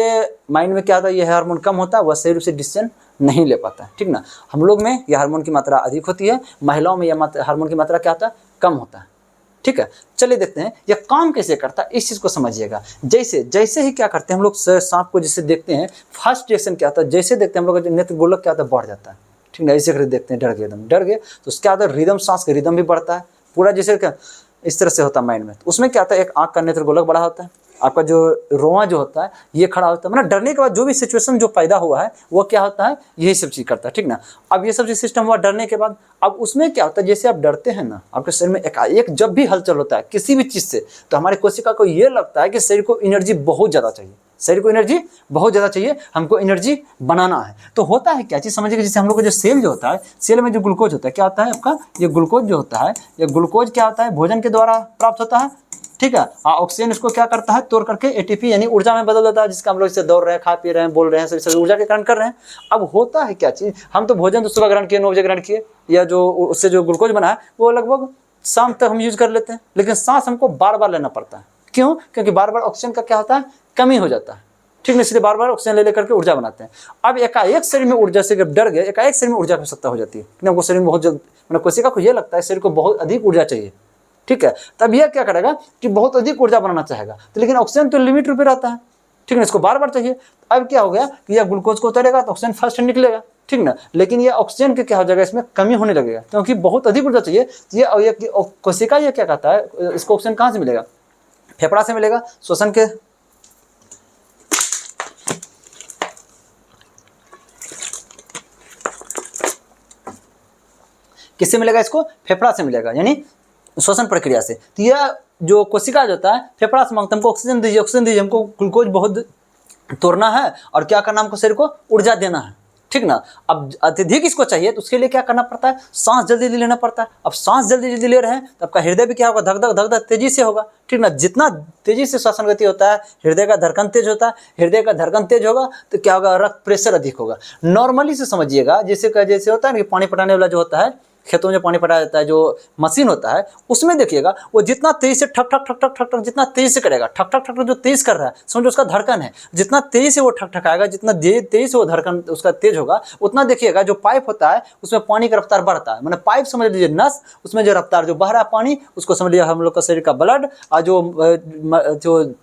माइंड में क्या होता है, यह हार्मोन कम होता है, वह सही रूप से डिसीजन नहीं ले पाता है, ठीक ना। हम लोग में यह हार्मोन की मात्रा अधिक होती है, महिलाओं में यह हार्मोन की मात्रा क्या होता है, कम होता है, ठीक है। चलिए देखते हैं यह काम कैसे करता है, इस चीज़ को समझिएगा। जैसे ही क्या करते हैं हम लोग सांप को जैसे देखते हैं, फर्स्ट रिएक्शन क्या होता है, जैसे देखते हैं हम लोग नेत्र गोलक क्या होता है, बढ़ जाता है, ठीक है। ऐसे करके देखते हैं, डर गए तो क्या होता है, रिदम, सांस का रिदम भी बढ़ता है पूरा, जैसे इस तरह से होता है माइंड में। तो उसमें क्या होता है, एक आँख का नेत्र गोलक बड़ा होता है, आपका जो रोआ जो होता है ये खड़ा होता है, मतलब डरने के बाद जो भी सिचुएशन जो पैदा हुआ है वो क्या होता है, यही सब चीज़ करता है, ठीक ना। अब ये सब चीज़ सिस्टम हुआ डरने के बाद, अब उसमें क्या होता है, जैसे आप डरते हैं ना, आपके शरीर में एकाएक जब भी हलचल होता है किसी भी चीज़ से, तो हमारी कोशिका को ये लगता है कि शरीर को एनर्जी बहुत ज़्यादा चाहिए, शरीर को एनर्जी बहुत ज़्यादा चाहिए, हमको एनर्जी बनाना है। तो होता है क्या चीज़ समझिए, जैसे हम लोग का जो सेल जो होता है, सेल में जो ग्लूकोज होता है, क्या होता है आपका, ये ग्लूकोज जो होता है, ये ग्लूकोज क्या होता है, भोजन के द्वारा प्राप्त होता है, ठीक है। ऑक्सीजन इसको क्या करता है, तोड़ करके एटीपी यानी ऊर्जा में बदल देता है, जिसका हम लोग इससे दौड़ रहे हैं, खा पी रहे हैं, बोल रहे हैं, सभी ऊर्जा के कारण कर रहे हैं। अब होता है क्या चीज़, हम तो भोजन तो सुबह ग्रहण किए, 9 बजे ग्रहण किए, या जो उससे जो ग्लूकोज बना है वो लगभग शाम तक हम यूज कर लेते हैं, लेकिन सांस हमको बार बार लेना पड़ता है। क्यों? क्योंकि बार बार ऑक्सीजन का क्या होता है, कमी हो जाता है, ठीक है। इसलिए बार बार ऑक्सीजन ले करके ऊर्जा बनाते हैं। अब एकाएक शरीर में ऊर्जा से जब डर गए, एकाएक शरीर में ऊर्जा की आवश्यकता हो जाती है, क्योंकि शरीर में बहुत जल्द, मतलब कोशिका को ये लगता है शरीर को बहुत अधिक ऊर्जा चाहिए, ठीक है। तब यह क्या करेगा कि बहुत अधिक ऊर्जा बनाना चाहेगा, तो लेकिन ऑक्सीजन तो लिमिट रूप में रहता है, ठीक है, इसको बार बार चाहिए। अब क्या हो गया कि यह ग्लूकोज को उतारेगा तो ऑक्सीजन फर्स्ट निकलेगा, ठीक ना, लेकिन ये ऑक्सीजन के क्या हो जाएगा, इसमें कमी होने लगेगा, क्योंकि बहुत अधिक ऊर्जा चाहिए। ये कोशिका ये क्या कहता है, इसको ऑक्सीजन कहाँ से मिलेगा, फेफड़ा से मिलेगा, श्वसन के किससे मिलेगा, इसको फेफड़ा से मिलेगा, यानी श्वसन प्रक्रिया से। तो यह जो कोशिका जो होता है फेफड़ा से मांगता है, हमको ऑक्सीजन दीजिए, ऑक्सीजन दीजिए, हमको ग्लूकोज बहुत तोड़ना है और क्या करना, हमको शरीर को ऊर्जा देना है, ठीक ना। अब अत्यधिक इसको चाहिए तो उसके लिए क्या करना पड़ता है, सांस जल्दी जल्दी लेना पड़ता है। अब सांस जल्दी जल्दी ले रहे हैं तो आपका हृदय भी क्या होगा, धक धक धक धक तेजी से होगा, ठीक ना। जितना तेजी से श्वसन गति होता है, हृदय का धड़कन तेज होता है, हृदय का धड़कन तेज होगा तो क्या होगा, रक्त प्रेशर अधिक होगा। नॉर्मली से समझिएगा, जैसे होता है ना कि पानी पटाने वाला जो होता है, खेतों में पानी पटाया जाता है, जो मशीन होता है उसमें देखिएगा वो जितना तेज से ठक ठक ठक ठक ठक ठक जितना तेज से करेगा, ठक ठक ठक जो तेज कर रहा है, समझो उसका धड़कन है, जितना तेज से वो ठक ठकाएगा, जितना तेज से वो धड़कन उसका तेज होगा, उतना देखिएगा जो पाइप होता है उसमें पानी का रफ्तार बढ़ता है। मैंने पाइप समझ लीजिए नस, उसमें जो रफ्तार जो बह रहा है पानी, उसको समझ लीजिए हम लोग का शरीर का ब्लड, और जो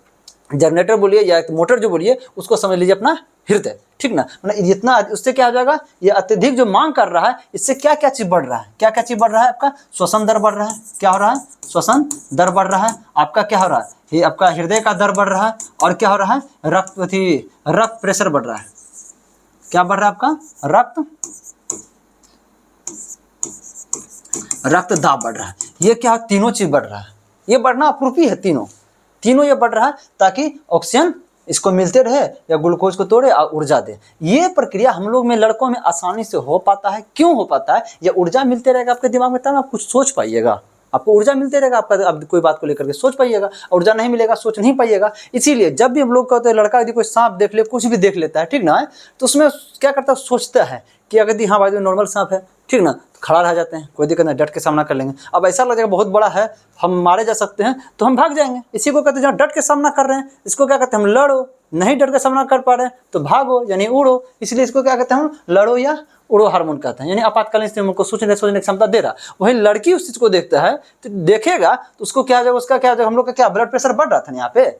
जनरेटर बोलिए या मोटर जो बोलिए, उसको समझ लीजिए अपना हृदय, ठीक ना। मतलब जितना उससे क्या हो जाएगा, ये अत्यधिक जो मांग कर रहा है, इससे क्या क्या चीज़ बढ़ रहा है, क्या क्या चीज़ बढ़ रहा है, आपका श्वसन दर बढ़ रहा है, क्या हो रहा है, श्वसन दर बढ़ रहा है, आपका क्या हो रहा है, ये आपका हृदय का दर बढ़ रहा है, और क्या हो रहा है, रक्त प्रेशर बढ़ रहा है, क्या बढ़ रहा है आपका, रक्त दाब बढ़ रहा है। ये क्या, तीनों चीज़ बढ़ रहा है, ये बढ़ना अपूर्वी है, तीनों ये बढ़ रहा है ताकि ऑक्सीजन इसको मिलते रहे या ग्लूकोज को तोड़े और ऊर्जा दे। ये प्रक्रिया हम लोग में लड़कों में आसानी से हो पाता है। क्यों हो पाता है, या ऊर्जा मिलते रहेगा आपके दिमाग में तब आप कुछ सोच पाइएगा, आपको ऊर्जा मिलते रहेगा, आपका अब कोई बात को लेकर के सोच पाइएगा, ऊर्जा नहीं मिलेगा सोच नहीं पाइएगा। इसीलिए जब भी हम लोग कहते हैं लड़का यदि कोई सांप देख ले, कुछ भी देख लेता है, ठीक ना, तो उसमें क्या करता है, सोचता है कि अगर हाँ भाई नॉर्मल सांप है, ठीक ना, तो खड़ा रह जाते हैं, कोई दिक्कत नहीं, डट के सामना कर लेंगे। अब ऐसा लगेगा बहुत बड़ा है, हम मारे जा सकते हैं, तो हम भाग जाएंगे। इसी को कहते हैं जहाँ डट के सामना कर रहे हैं, इसको क्या कहते हैं, हम लड़ो। नहीं डट के सामना कर पा रहे हैं तो भागो यानी उड़ो, इसलिए इसको क्या कहते हैं, हम लड़ो या उड़ो हार्मोन कहते हैं, यानी आपातकालीन स्थिति में हमको सोचने की क्षमता दे रहा। वही लड़की उस चीज़ को देखता है तो देखेगा तो उसको क्या जाएगा, उसका क्या जाएगा, हम लोग का क्या ब्लड प्रेशर बढ़ रहा था यहाँ पे,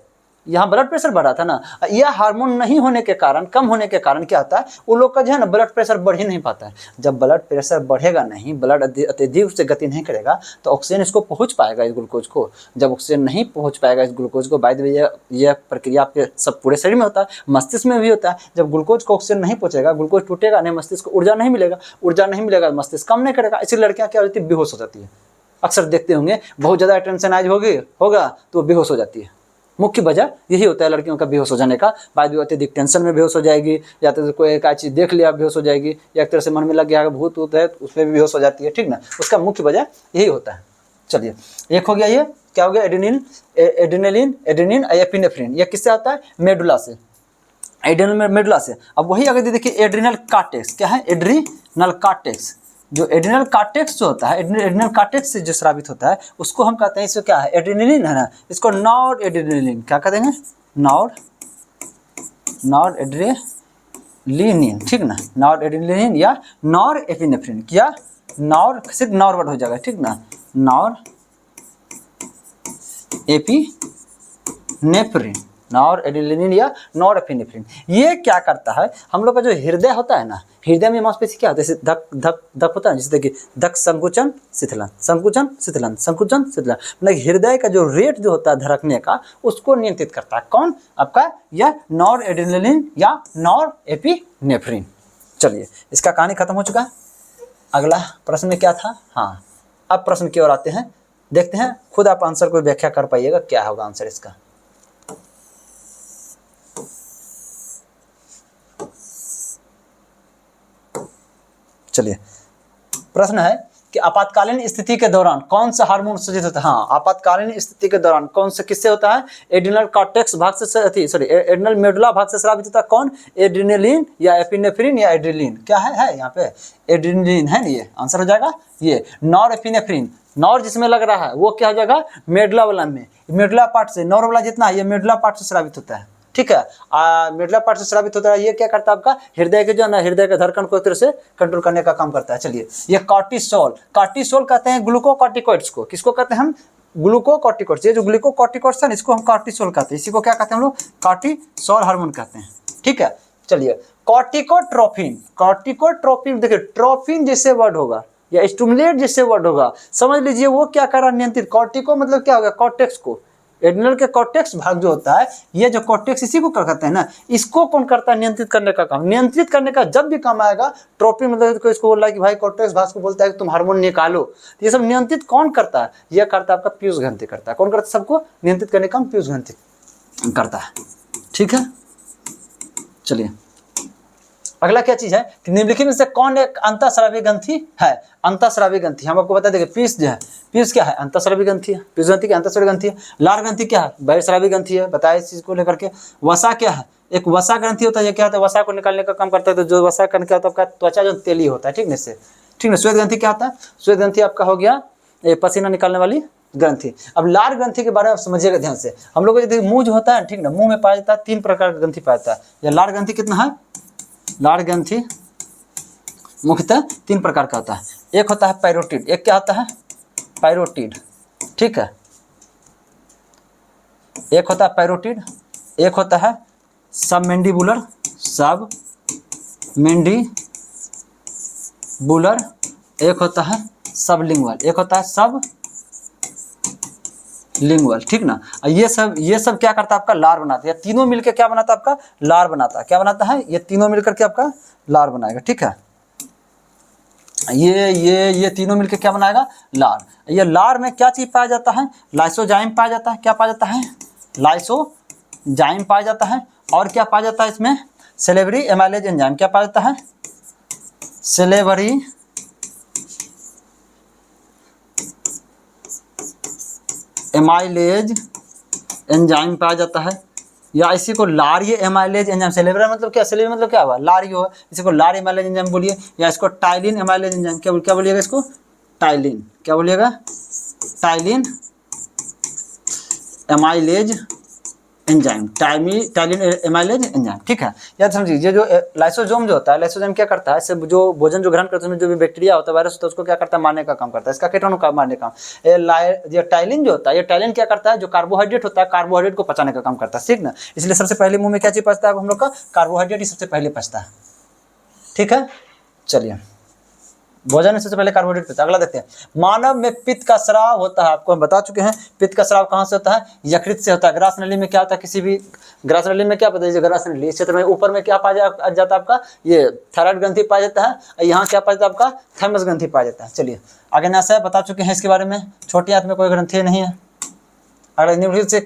यहाँ ब्लड प्रेशर बढ़ा था ना। यह हार्मोन नहीं होने के कारण, कम होने के कारण क्या होता है, वो लोग का जो है ना ब्लड प्रेशर बढ़ ही नहीं पाता है। जब ब्लड प्रेशर बढ़ेगा नहीं, ब्लड अत्यधिक से गति नहीं करेगा तो ऑक्सीजन इसको पहुंच पाएगा, इस ग्लूकोज को। जब ऑक्सीजन नहीं पहुंच पाएगा इस ग्लूकोज को, बाय द वे यह प्रक्रिया आपके सब पूरे शरीर में होता है, मस्तिष्क में भी होता है। जब ग्लूकोज को ऑक्सीजन नहीं पहुंचेगा, ग्लूकोज टूटेगा नहीं, मस्तिष्क को ऊर्जा नहीं मिलेगा, ऊर्जा नहीं मिलेगा, मस्तिष्क काम नहीं करेगा, इसलिए लड़कियाँ क्या होती है, बेहोश हो जाती है। अक्सर देखते होंगे, बहुत ज़्यादा टेंशन होगा तो वो बेहोश हो जाती है। मुख्य वजह यही होता है लड़कियों का बेहोश हो जाने का। बाद में अत्यधिक टेंशन में बेहोश हो जाएगी, या तो कोई एक चीज़ देख लिया बेहोश हो जाएगी, या एक तरह से मन में लग गया भूत वूत है उसमें भी बेहोश हो जाती है, ठीक ना। उसका मुख्य वजह यही होता है। चलिए एक हो गया, ये क्या हो गया, एड्रेनलिन एपिनेफ्रिन। ये किससे आता है, मेडुला से, एड्रेनल मेडुला से। अब वही अगर देखिए एड्रिनल कार्टेक्स, क्या है, एड्रिनल कार्टेक्स, जो एड्रिनल कार्टेक्स जो होता है, एड्रिनल कार्टेक्स से जो स्रावित होता है उसको हम कहते हैं, इसको क्या है, एड्रेनलिन है ना, इसको नॉर एड्रेनलिन क्या कहते हैं, नॉर एड्रेनलिन, ठीक ना, नॉर एड्रेनलिन या नॉर एपिनेफ्रिन, क्या नॉर, सिर्फ नॉर वर्ड हो जाएगा, ठीक ना, नॉर एपिनेफ्रिन, नॉर एड्रेनलिन या नॉर एपिनेफ्रिन। ये क्या करता है, हम लोग का जो हृदय होता है ना, हृदय में मांसपेशी क्या होता है, जैसे धक धक धक होता है, जैसे देखिए धक संकुचन शिथिलन, संकुचन शिथिलन, संकुचन शिथिलन, मतलब हृदय का जो रेट जो होता है धड़कने का उसको नियंत्रित करता है कौन, आपका यह नॉर एड्रेनलिन या नॉर एपिनेफ्रिन। चलिए इसका कहानी खत्म हो चुका है। अगला प्रश्न में क्या था, हाँ अब प्रश्न की ओर आते हैं, देखते हैं खुद आप आंसर को व्याख्या कर पाइएगा क्या होगा आंसर इसका। चलिए प्रश्न है कि आपातकालीन स्थिति के दौरान कौन सा हार्मोन सृजित होता है। हाँ, आपातकालीन स्थिति के दौरान कौन सा किससे होता है, एड्रिनल कॉर्टेक्स भाग से एड्रिनल मेडुला भाग से स्रावित होता है कौन, एड्रेनलिन या एपिनेफ्रिन या एड्रेनलिन, क्या है यहाँ पे एड्रेनलिन है ना, ये आंसर हो जाएगा। ये नॉर एपिनेफ्रिन, नॉर जिसमें लग रहा है वो क्या हो जाएगा, मेडुला वाला में, मेडुला पार्ट से, नॉर वाला जितना है ये मेडुला पार्ट से स्रावित होता है, ठीक है। मेडुला पार्ट से स्रावित होता है, ये क्या करता है आपका हृदय के जो है ना, हृदय के धड़कन को एक तरह से कंट्रोल करने का काम करता है। चलिए ये कॉर्टिसोल, कॉर्टिसोल कहते हैं ग्लूकोकॉर्टिकॉइड्स को, किसको कहते हैं हम, ग्लूकोकॉर्टिकॉइड्स। ये जो ग्लूकोकॉर्टिकॉइड्स है इसको हम कॉर्टिसोल कहते हैं, इसी को क्या कहते हैं हम लोग, कॉर्टिसोल हार्मोन कहते हैं, ठीक है। चलिए कॉर्टिकोट्रोपिन, कॉर्टिकोट्रोपिन देखिए ट्रोपिन जैसे वर्ड होगा या स्टिमुलेट जैसे वर्ड होगा, समझ लीजिए वो क्या कर रहा है, नियंत्रित। कॉर्टिको मतलब क्या होगा, कॉर्टेक्स को, एड्रिनल के कॉर्टेक्स भाग जो होता है, ये जो कॉर्टेक्स इसी को क्या कहते हैं ना, इसको कौन करता है, नियंत्रित करने का काम। नियंत्रित करने का जब भी काम आएगा, ट्रोपिन मतलब इसको बोल रहा है कि भाई कॉर्टेक्स भाग को बोलता है कि तुम हार्मोन निकालो, तो ये सब नियंत्रित कौन करता है, यह करता है आपका पीयूष ग्रंथि करता है। कौन करता है, सबको नियंत्रित करने का काम पीयूष ग्रंथि करता है, ठीक है। चलिए अगला क्या चीज है कि निम्नलिखित में से कौन एक अंतःस्रावी ग्रंथि है, अंतःस्रावी ग्रंथि हम आपको बता देंगे। पीस जो है, पीस क्या है, अंतःस्रावी ग्रंथि है, पीस ग्रंथि क्या अंतःस्रावी ग्रंथि है। लार ग्रंथि क्या है, बहिर्स्रावी ग्रंथि है, बताया इस चीज को लेकर के। वसा क्या है, एक वसा ग्रंथि होता है, ये क्या होता है, वसा को निकालने का काम करता है। तो जो वसा करने क्या होता है आपका, त्वचा जो तेली होता है, ठीक ना, इससे, ठीक ना। श्वेत ग्रंथि क्या होता है, श्वेत ग्रंथि आपका हो गया पसीना निकालने वाली ग्रंथि। अब लार ग्रंथि के बारे में समझिएगा ध्यान से। हम लोग को मुंह जो होता है, ठीक ना, मुंह में पाया जाता है 3 प्रकार का ग्रंथि पाया जाता है। या लार ग्रंथि कितना है, लार ग्रंथि मुख्यतः 3 प्रकार का होता है। एक होता है पैरोटिड, एक क्या होता है, पैरोटिड, ठीक है। एक होता है पैरोटिड, एक होता है सब मैंडिबुलर, सब मैंडिबुलर, एक होता है सब लिंगुअल, एक होता है सब लिंगुअल, ठीक ना। ये सब क्या करता है आपका, लार बनाता है। ये तीनों मिलकर क्या बनाता है आपका, लार बनाता है। क्या बनाता है, ये तीनों मिलकर के आपका लार बनाएगा, ठीक है। ये तीनों मिलकर क्या बनाएगा, लार। ये लार में क्या चीज पाया जाता है, लाइसोजाइम पाया जाता है। क्या पाया जाता है, लाइसोजाइम पाया जाता है। और क्या पाया जाता है इसमें, सेलेवरी एमाइलेज एंजाइम। क्या पाया जाता है, सेलेवरी एमाइलेज एंजाइम पाया जाता है। या इसी को लारियो एमाइलेज एंजाइम, सेलेब्रा मतलब क्या, सेलेब्रा मतलब क्या हुआ, लारियो है, इसी को लार एमाइलेज एंजाइम बोलिए। या इसको टाइलिन एमाइलेज एंजाइम, क्या बोलिएगा इसको, टाइलिन, क्या बोलिएगा, ptyalin amylase enzyme, ptyalin amylase enzyme, ठीक है। याद समझिए, ये जो लाइसोसोम जो होता है, लाइसोसोम क्या करता है, सिर्फ जो भोजन जो ग्रहण करते हैं जो भी बैक्टीरिया होता है, वायरस होता है, उसको क्या करता है, मारने का काम करता है। इसका कीटाणु का मारने का काम। ये टाइलिन जो होता है, ये टाइलिन क्या करता है, जो कार्बोहाइड्रेट होता है, कार्बोहाइड्रेट को पचाने का काम करता है, ठीक ना। इसलिए सबसे पहले मुंह में क्या चीज पचता है हम लोग का, कार्बोहाइड्रेट ही सबसे पहले पचता है, ठीक है। चलिए भोजन में सबसे पहले कार्बोहाइड्रेट पीता है। अगला देखते हैं, मानव में पित्त का स्राव होता है, आपको हम बता चुके हैं पित्त का स्राव कहाँ से होता है, यकृत से होता है। ग्रास नली में क्या होता है, किसी भी ग्रास नली में क्या पता है, ग्रास नली इस क्षेत्र में ऊपर में क्या पाया जाता है आपका, ये थायराइड ग्रंथि पाया जाता है, यहाँ क्या पाया जाता है आपका, थाइमस ग्रंथि पाया जाता है। चलिए आगे नासा बता चुके हैं इसके बारे में, छोटी आंत में कोई ग्रंथि नहीं है। अगला निम्नलिखित से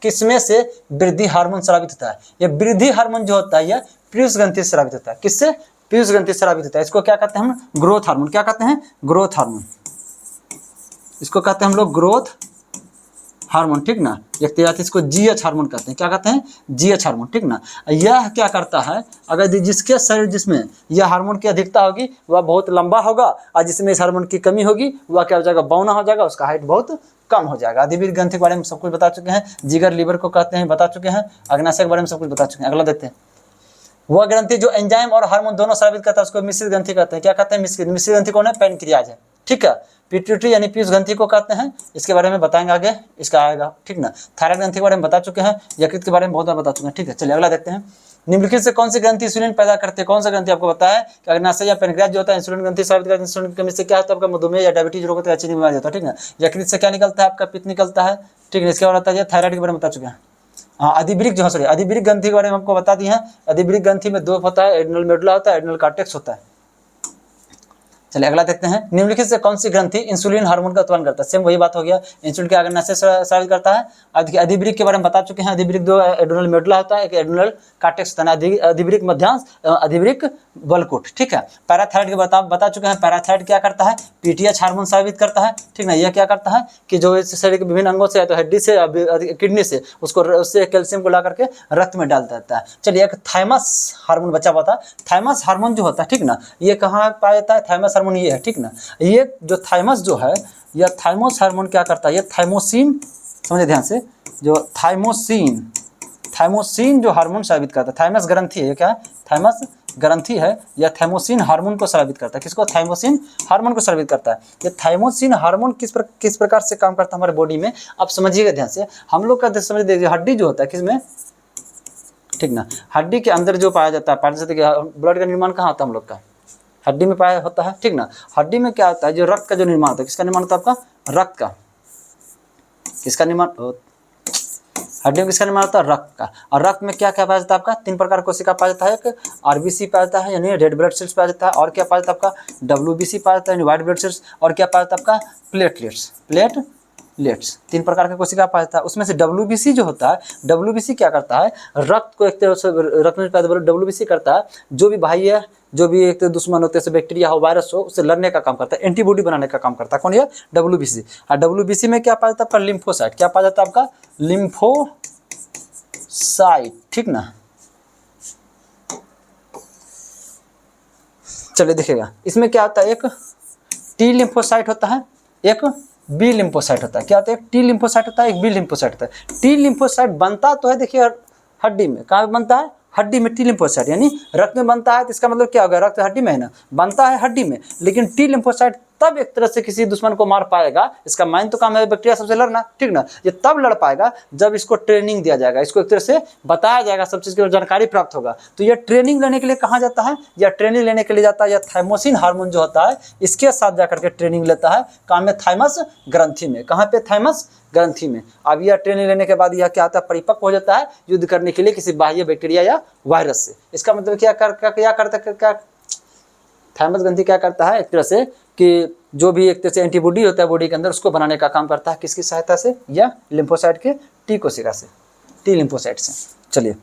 किसमें से वृद्धि हार्मोन स्रावित होता है, ये वृद्धि हार्मोन जो होता है ये पीयूष ग्रंथि से स्रावित होता है। किससे, पीयूष ग्रंथि से स्रावित होता है। इसको क्या कहते हैं हम, ग्रोथ हार्मोन। क्या कहते हैं, ग्रोथ हार्मोन। इसको कहते हैं हम लोग ग्रोथ हार्मोन, ठीक ना। एक तरीके इसको जीएच हार्मोन कहते हैं। क्या कहते हैं, जीएच हार्मोन, ठीक ना। यह क्या करता है, अगर जिसके शरीर जिसमें यह हार्मोन की अधिकता होगी वह बहुत लंबा होगा, और जिसमें इस हार्मोन की कमी होगी वह क्या हो जाएगा, बौना हो जाएगा, उसका हाइट बहुत कम हो जाएगा। अधिवृक्क ग्रंथि के बारे में सब कुछ बता चुके हैं, जिगर लीवर को कहते हैं बता चुके हैं, अग्नाशय के बारे में सब कुछ बता चुके हैं। अगला देखते हैं, वह ग्रंथि जो एंजाइम और हार्मोन दोनों स्रावित करता है उसको मिश्रित ग्रंथि कहते हैं। क्या कहते हैं, मिश्रित ग्रंथि कौन है, पैनक्रियाज है, ठीक है। पिट्यूटरी यानी पीयूष ग्रंथि को कहते हैं, इसके बारे में बताएंगे आगे, इसका आएगा, ठीक ना। थायराइड ग्रंथि के बारे में बता चुके हैं, यकृत के बारे में बहुत बार बता चुके हैं, ठीक है। चलिए अगला देखते हैं, निम्नलिखित से कौन सी ग्रंथि इंसुलिन पैदा करते हैं, कौन सा ग्रंथि आपको पता है कि अग्नाशय या पैनक्रियाज जो होता है इंसुलिन ग्रंथि स्रावित करता है। इंसुलिन की कमी से क्या होता है आपका, मधुमेह या डायबिटीज रोग होता है, चीनी बीमारी होता है, ठीक है। यकृत से क्या निकलता है आपका, पित्त निकलता है, ठीक है। इसके बाद होता है थायराइड के बारे में बता चुके हैं। हाँ, अधिवृक्क जो सॉरी अधिवृक्क ग्रंथि के बारे में आपको बता दिए हैं। अधिवृक्क ग्रंथि में दो होता है, एड्रिनल मेडुला होता है, एड्रिनल कॉर्टेक्स होता है। चलिए अगला देखते हैं, निम्नलिखित से कौन सी ग्रंथि इंसुलिन हार्मोन का उत्पन्न करता है। सेम वही बात हो गया, इंसुलिन के अग्नाशय से स्रावित करता है। अधिवृक्क के बारे में बता चुके हैं, अधिवृक्क दो एड्रिनल मेडुला होता है, एक एड्रिनल कॉर्टेक्स होता है, अधिवृक्क मध्यांश, अधिवृक्क बलकुट, ठीक है। पैराथायराइड के बता चुके हैं, पैराथायराइड क्या करता है, पीटीएच हार्मोन स्रावित करता है, ठीक ना। यह क्या करता है कि जो इस शरीर के विभिन्न अंगों से, तो हड्डी से, किडनी से, उसको उससे कैल्शियम को ला करके रक्त में डाल देता है। चलिए एक थाइमस हार्मोन बचा हुआ था, थाइमस हार्मोन जो होता है, ठीक ना, ये कहाँ पाया जाता है, थाइमस हार्मोन ये है, ठीक ना। ये जो थाइमस जो है, यह थाइमस हार्मोन क्या करता है, ये थाइमोसिन, समझे ध्यान से, जो थाइमोसिन जो हार्मोन स्रावित करता है, थाइमस ग्रंथि है, ये क्या है, थाइमस ग्रंथि है, यह थाइमोसिन हार्मोन को स्रावित करता है। किसको, थाइमोसिन हार्मोन को स्रावित करता है। ये थाइमोसिन हार्मोन किस प्रकार से काम करता है हमारे बॉडी में, आप समझिएगा ध्यान से। हम लोग का समझ देखिए, हड्डी जो होता है किसमें, ठीक ना, हड्डी के अंदर जो पाया जाता है, ब्लड का निर्माण कहाँ होता है हम लोग का, हड्डी में पाया होता है, ठीक ना। हड्डी में क्या होता है, जो रक्त का जो निर्माण होता है, किसका निर्माण होता है आपका, रक्त का, किसका निर्माण, हड्डी में किसका निर्माण होता है, रक्त का। और रक्त में क्या क्या पाया जाता है आपका, तीन प्रकार कोशिका पाया जाता है, एक आरबीसी पाया जाता है यानी रेड ब्लड सेल्स पाया जाता है, और क्या पाया जाता है आपका, डब्ल्यूबीसी पाया जाता है यानी व्हाइट ब्लड सेल्स, और क्या पाया जाता है आपका, प्लेटलेट्स, तीन प्रकार के कोशिका पाया जाता है। उसमें से डब्ल्यूबीसी जो होता है, डब्ल्यूबीसी क्या करता है, रक्त को एक तरह से रक्त में पैदा डब्ल्यूबीसी करता है, जो भी बाह्य, जो भी एक दुश्मन होते हैं, बैक्टीरिया हो, वायरस हो, उससे लड़ने का काम करता है, एंटीबॉडी बनाने का काम करता है। कौन, ये डब्ल्यूबीसी। और डब्ल्यूबीसी में क्या पाया जाता है आपका, लिम्फोसाइट, क्या पाया जाता है आपका, लिम्फोसाइट, ठीक ना। चलिए देखिएगा, इसमें क्या होता है, एक टी लिम्फोसाइट होता है, एक बी लिम्फोसाइट होता है। क्या होता है, एक टी लिम्फोसाइट होता है, एक बी लिम्फोसाइट होता है। टी लिम्फोसाइट बनता तो है, देखिए हड्डी में, कहाँ बनता है, हड्डी में टी लिम्फोसाइट, यानी रक्त में बनता है, तो इसका मतलब क्या होगा, रक्त हड्डी में है ना, बनता है हड्डी में, लेकिन टी लिम्फोसाइट तब एक तरह से किसी दुश्मन को मार पाएगा, इसका माइन तो काम है बैक्टीरिया सबसे लड़ना, ठीक ना। ये तब लड़ पाएगा जब इसको ट्रेनिंग दिया जाएगा, इसको एक तरह से बताया जाएगा, सब चीज़ की जानकारी प्राप्त होगा। तो ये ट्रेनिंग लेने के लिए कहाँ जाता है, या ट्रेनिंग लेने के लिए जाता है, या थाइमोसिन हार्मोन जो होता है इसके साथ जाकर के ट्रेनिंग लेता है, कहाँ में, थाइमस ग्रंथि में। कहाँ पे, थाइमस ग्रंथि में। अब यह ट्रेनिंग लेने के बाद यह क्या होता है, परिपक्व हो जाता है युद्ध करने के लिए किसी बाह्य बैक्टीरिया या वायरस से। इसका मतलब क्या करता, थाइमस ग्रंथि क्या करता है, एक तरह से कि जो भी एक तरह से एंटीबॉडी होता है बॉडी के अंदर, उसको बनाने का काम करता है, किसकी सहायता से, या लिम्फोसाइट के टी कोशिका से, टी लिम्फोसाइट से। चलिए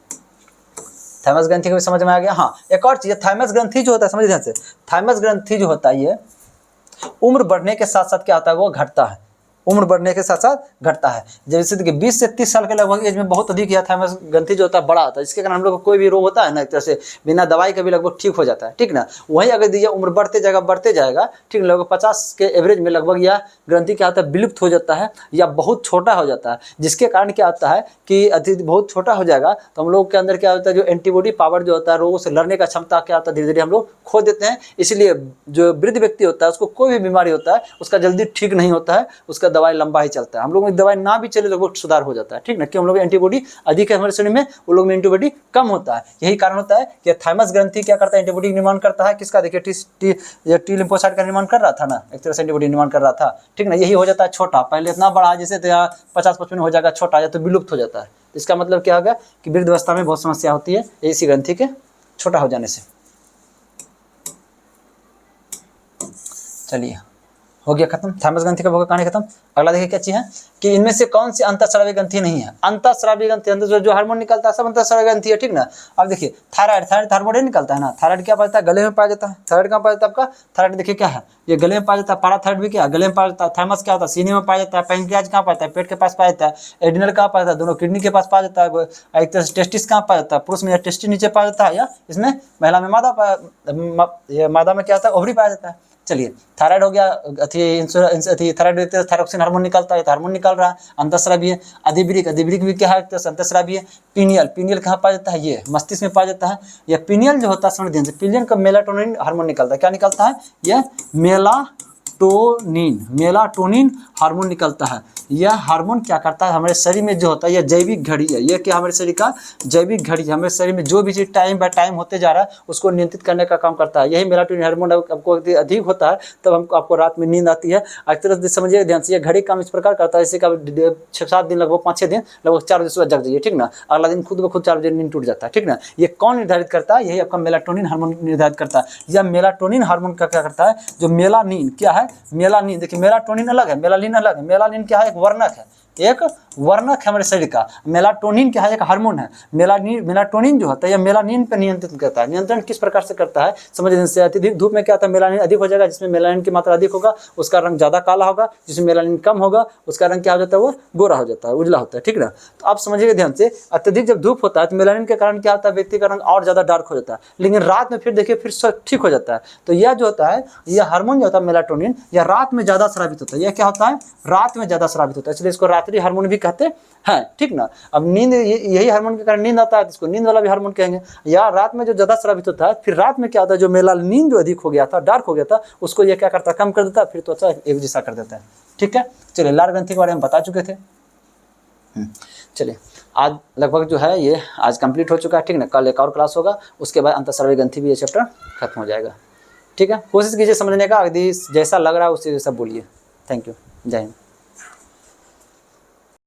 थाइमस ग्रंथि को भी समझ में आ गया। हाँ, एक और चीज़, थाइमस ग्रंथि जो होता है, समझिए ध्यान से, थाइमस ग्रंथि जो होता है ये उम्र बढ़ने के साथ साथ क्या होता है, वो घटता है, उम्र बढ़ने के साथ साथ घटता है। जैसे कि 20 से 30 साल के लगभग एज में बहुत अधिक यह थाइमस ग्रंथि जो होता है बड़ा होता है, जिसके कारण हम लोग को कोई भी रोग होता है ना, एक तरह से बिना दवाई के भी लगभग ठीक हो जाता है, ठीक ना। वहीं अगर दीजिए उम्र बढ़ते जाएगा, ठीक, लगभग 50 के एवरेज में लगभग यह ग्रंथि क्या होता है, विलुप्त हो जाता है या बहुत छोटा हो जाता है, जिसके कारण क्या होता है कि अति बहुत छोटा हो जाएगा तो हम लोग के अंदर क्या होता है, जो एंटीबॉडी पावर जो होता है, रोगों से लड़ने का क्षमता क्या होता है, धीरे धीरे हम लोग खो देते हैं। इसलिए जो वृद्ध व्यक्ति होता है उसको कोई भी बीमारी होता है उसका जल्दी ठीक नहीं होता है, उसका दवाई लंबा ही चलता है, हम लोग में दवाई ना भी चले लगभग सुधार हो जाता है, ठीक ना, कि हम लोग एंटीबॉडी अधिक है हमारे शरीर में, उन लोग में एंटीबॉडी कम होता है। यही कारण होता है कि थाइमस ग्रंथि क्या करता है, एंटीबॉडी निर्माण करता है, किसका, देखिए टी लिम्फोसाइट का निर्माण कर रहा था ना, एक तरह से एंटीबॉडी निर्माण कर रहा था, ठीक ना। यही हो जाता है छोटा, पहले इतना बड़ा जैसे 50-55 हो जाएगा, छोटा या तो विलुप्त हो जाता है। इसका मतलब क्या होगा कि वृद्धावस्था में बहुत समस्या होती है इसी ग्रंथि के छोटा हो जाने से। चलिए हो गया खत्म, थाइमस ग्रंथि का कहानी खत्म। अगला देखिए क्या चीज है कि इनमें से कौन सी अंतःस्रावी ग्रंथि नहीं है। अंतःस्रावी ग्रंथि अंदर जो हार्मोन निकलता है सब अंतःस्रावी ग्रंथि है, ठीक ना। अब देखिए थायराइड हार्मोन निकलता है ना, थायराइड क्या पाया जाता है, गले में पाया जाता है। थायराइड कहाँ पाया जाता है आपका, थायराइड देखिए क्या है, ये गले में पाया जाता है। पैराथायराइड भी क्या गले में पाया जाता है। थाइमस क्या होता है, सीने में पाया जाता है। पैंक्रियाज कहाँ पाया जाता है, पेट के पास पाया जाता है। एडिनल कहाँ पाया जाता है, दोनों किडनी के पास पाया जाता है। एक तरह से टेस्टिस कहाँ पाया जाता है, पुरुष में टेस्टिस नीचे पाया जाता है, या इसमें महिला में मादा में क्या होता है, ओवरी पाया जाता है। चलिए थायराइड हो गया, थायराइड थायरोक्सिन हार्मोन निकलता है, हार्मोन निकल रहा है, अंतःस्रावी है। अधिवृक्क भी क्या है, अंतःस्रावी है। पीनियल कहाँ पाया जाता है, ये मस्तिष्क में पाया जाता है। यह पीनियल जो होता है समझ ध्यान से, पीनियल का मेलाटोनिन हार्मोन निकलता है। क्या निकलता है, यह मेलाटोनिन हार्मोन निकलता है। यह हार्मोन क्या करता है, हमारे शरीर में जो होता है, यह जैविक घड़ी है। यह क्या हमारे शरीर का जैविक घड़ी है। हमारे शरीर में जो भी चीज टाइम बाय टाइम होते जा रहा है उसको नियंत्रित करने का काम करता है। यही मेलाटोनिन हार्मोन आपको अधिक होता है तब आपको रात में नींद आती है। एक तरह से समझिए ध्यान से, यह घड़ी काम इस प्रकार करता है जैसे कि 6-7 दिन, लगभग 5-6 दिन, लगभग 4 बजे सुबह जग जाइए, ठीक ना, अगला दिन खुद ब खुद 4 बजे नींद टूट जाता है, ठीक ना। ये कौन निर्धारित करता है, यही आपका मेलाटोनिन हार्मोन निर्धारित करता है। यह मेलाटोनिन हार्मोन का क्या करता है, जो मेलानिन क्या है, मेलानिन देखिए, मेलाटोनिन अलग है, मेलानिन अलग है। मेलानिन क्या है, एक वर्णक है, एक वर्णक है हमारे शरीर का। मेलाटोनिन क्या है, एक हार्मोन है। मेलाटोनिन जो होता है यह मेलानिन पर नियंत्रित करता है। नियंत्रण किस प्रकार से करता है, समझिए जैसे अत्यधिक धूप में क्या होता है, मेलानिन अधिक हो जाएगा, जिसमें मेलानिन की मात्रा अधिक होगा उसका रंग ज़्यादा काला होगा, जिसमें मेलानिन कम होगा उसका रंग क्या हो जाता है, वो गोरा हो जाता है, उजला होता है, ठीक ना। तो आप समझिए ध्यान से, अत्यधिक जब धूप होता है तो मेलानिन के कारण क्या होता है, व्यक्ति का रंग और ज़्यादा डार्क हो जाता है, लेकिन रात में फिर देखिए फिर ठीक हो जाता है। तो यह जो होता है, यह हार्मोन जो होता है मेलाटोनिन, यह रात में ज़्यादा स्रावित होता है। यह क्या होता है, रात में ज़्यादा स्रावित होता है, इसलिए इसको रात्रि हार्मोन भी कहते हैं, ठीक ना। अब नींद, यही हार्मोन के कारण नींद आता है, इसको नींद वाला भी हार्मोन कहेंगे। या रात में जो ज़्यादा स्रावित होता है, फिर रात में क्या होता है, जो मेलानिन जो अधिक हो गया था, डार्क हो गया था, उसको ये क्या करता है, कम कर देता है, फिर त्वचा एक जैसा कर देता है, ठीक है। चलिए लाल ग्रंथि के बारे में बता चुके थे। चलिए आज लगभग जो है ये आज कंप्लीट हो चुका है, ठीक ना। कल एक और क्लास होगा, उसके बाद अंतःस्रावी ग्रंथि भी ये चैप्टर खत्म हो जाएगा, ठीक है। कोशिश कीजिए समझने का, यदि जैसा लग रहा है उसी जैसा बोलिए। थैंक यू, जय हिंद।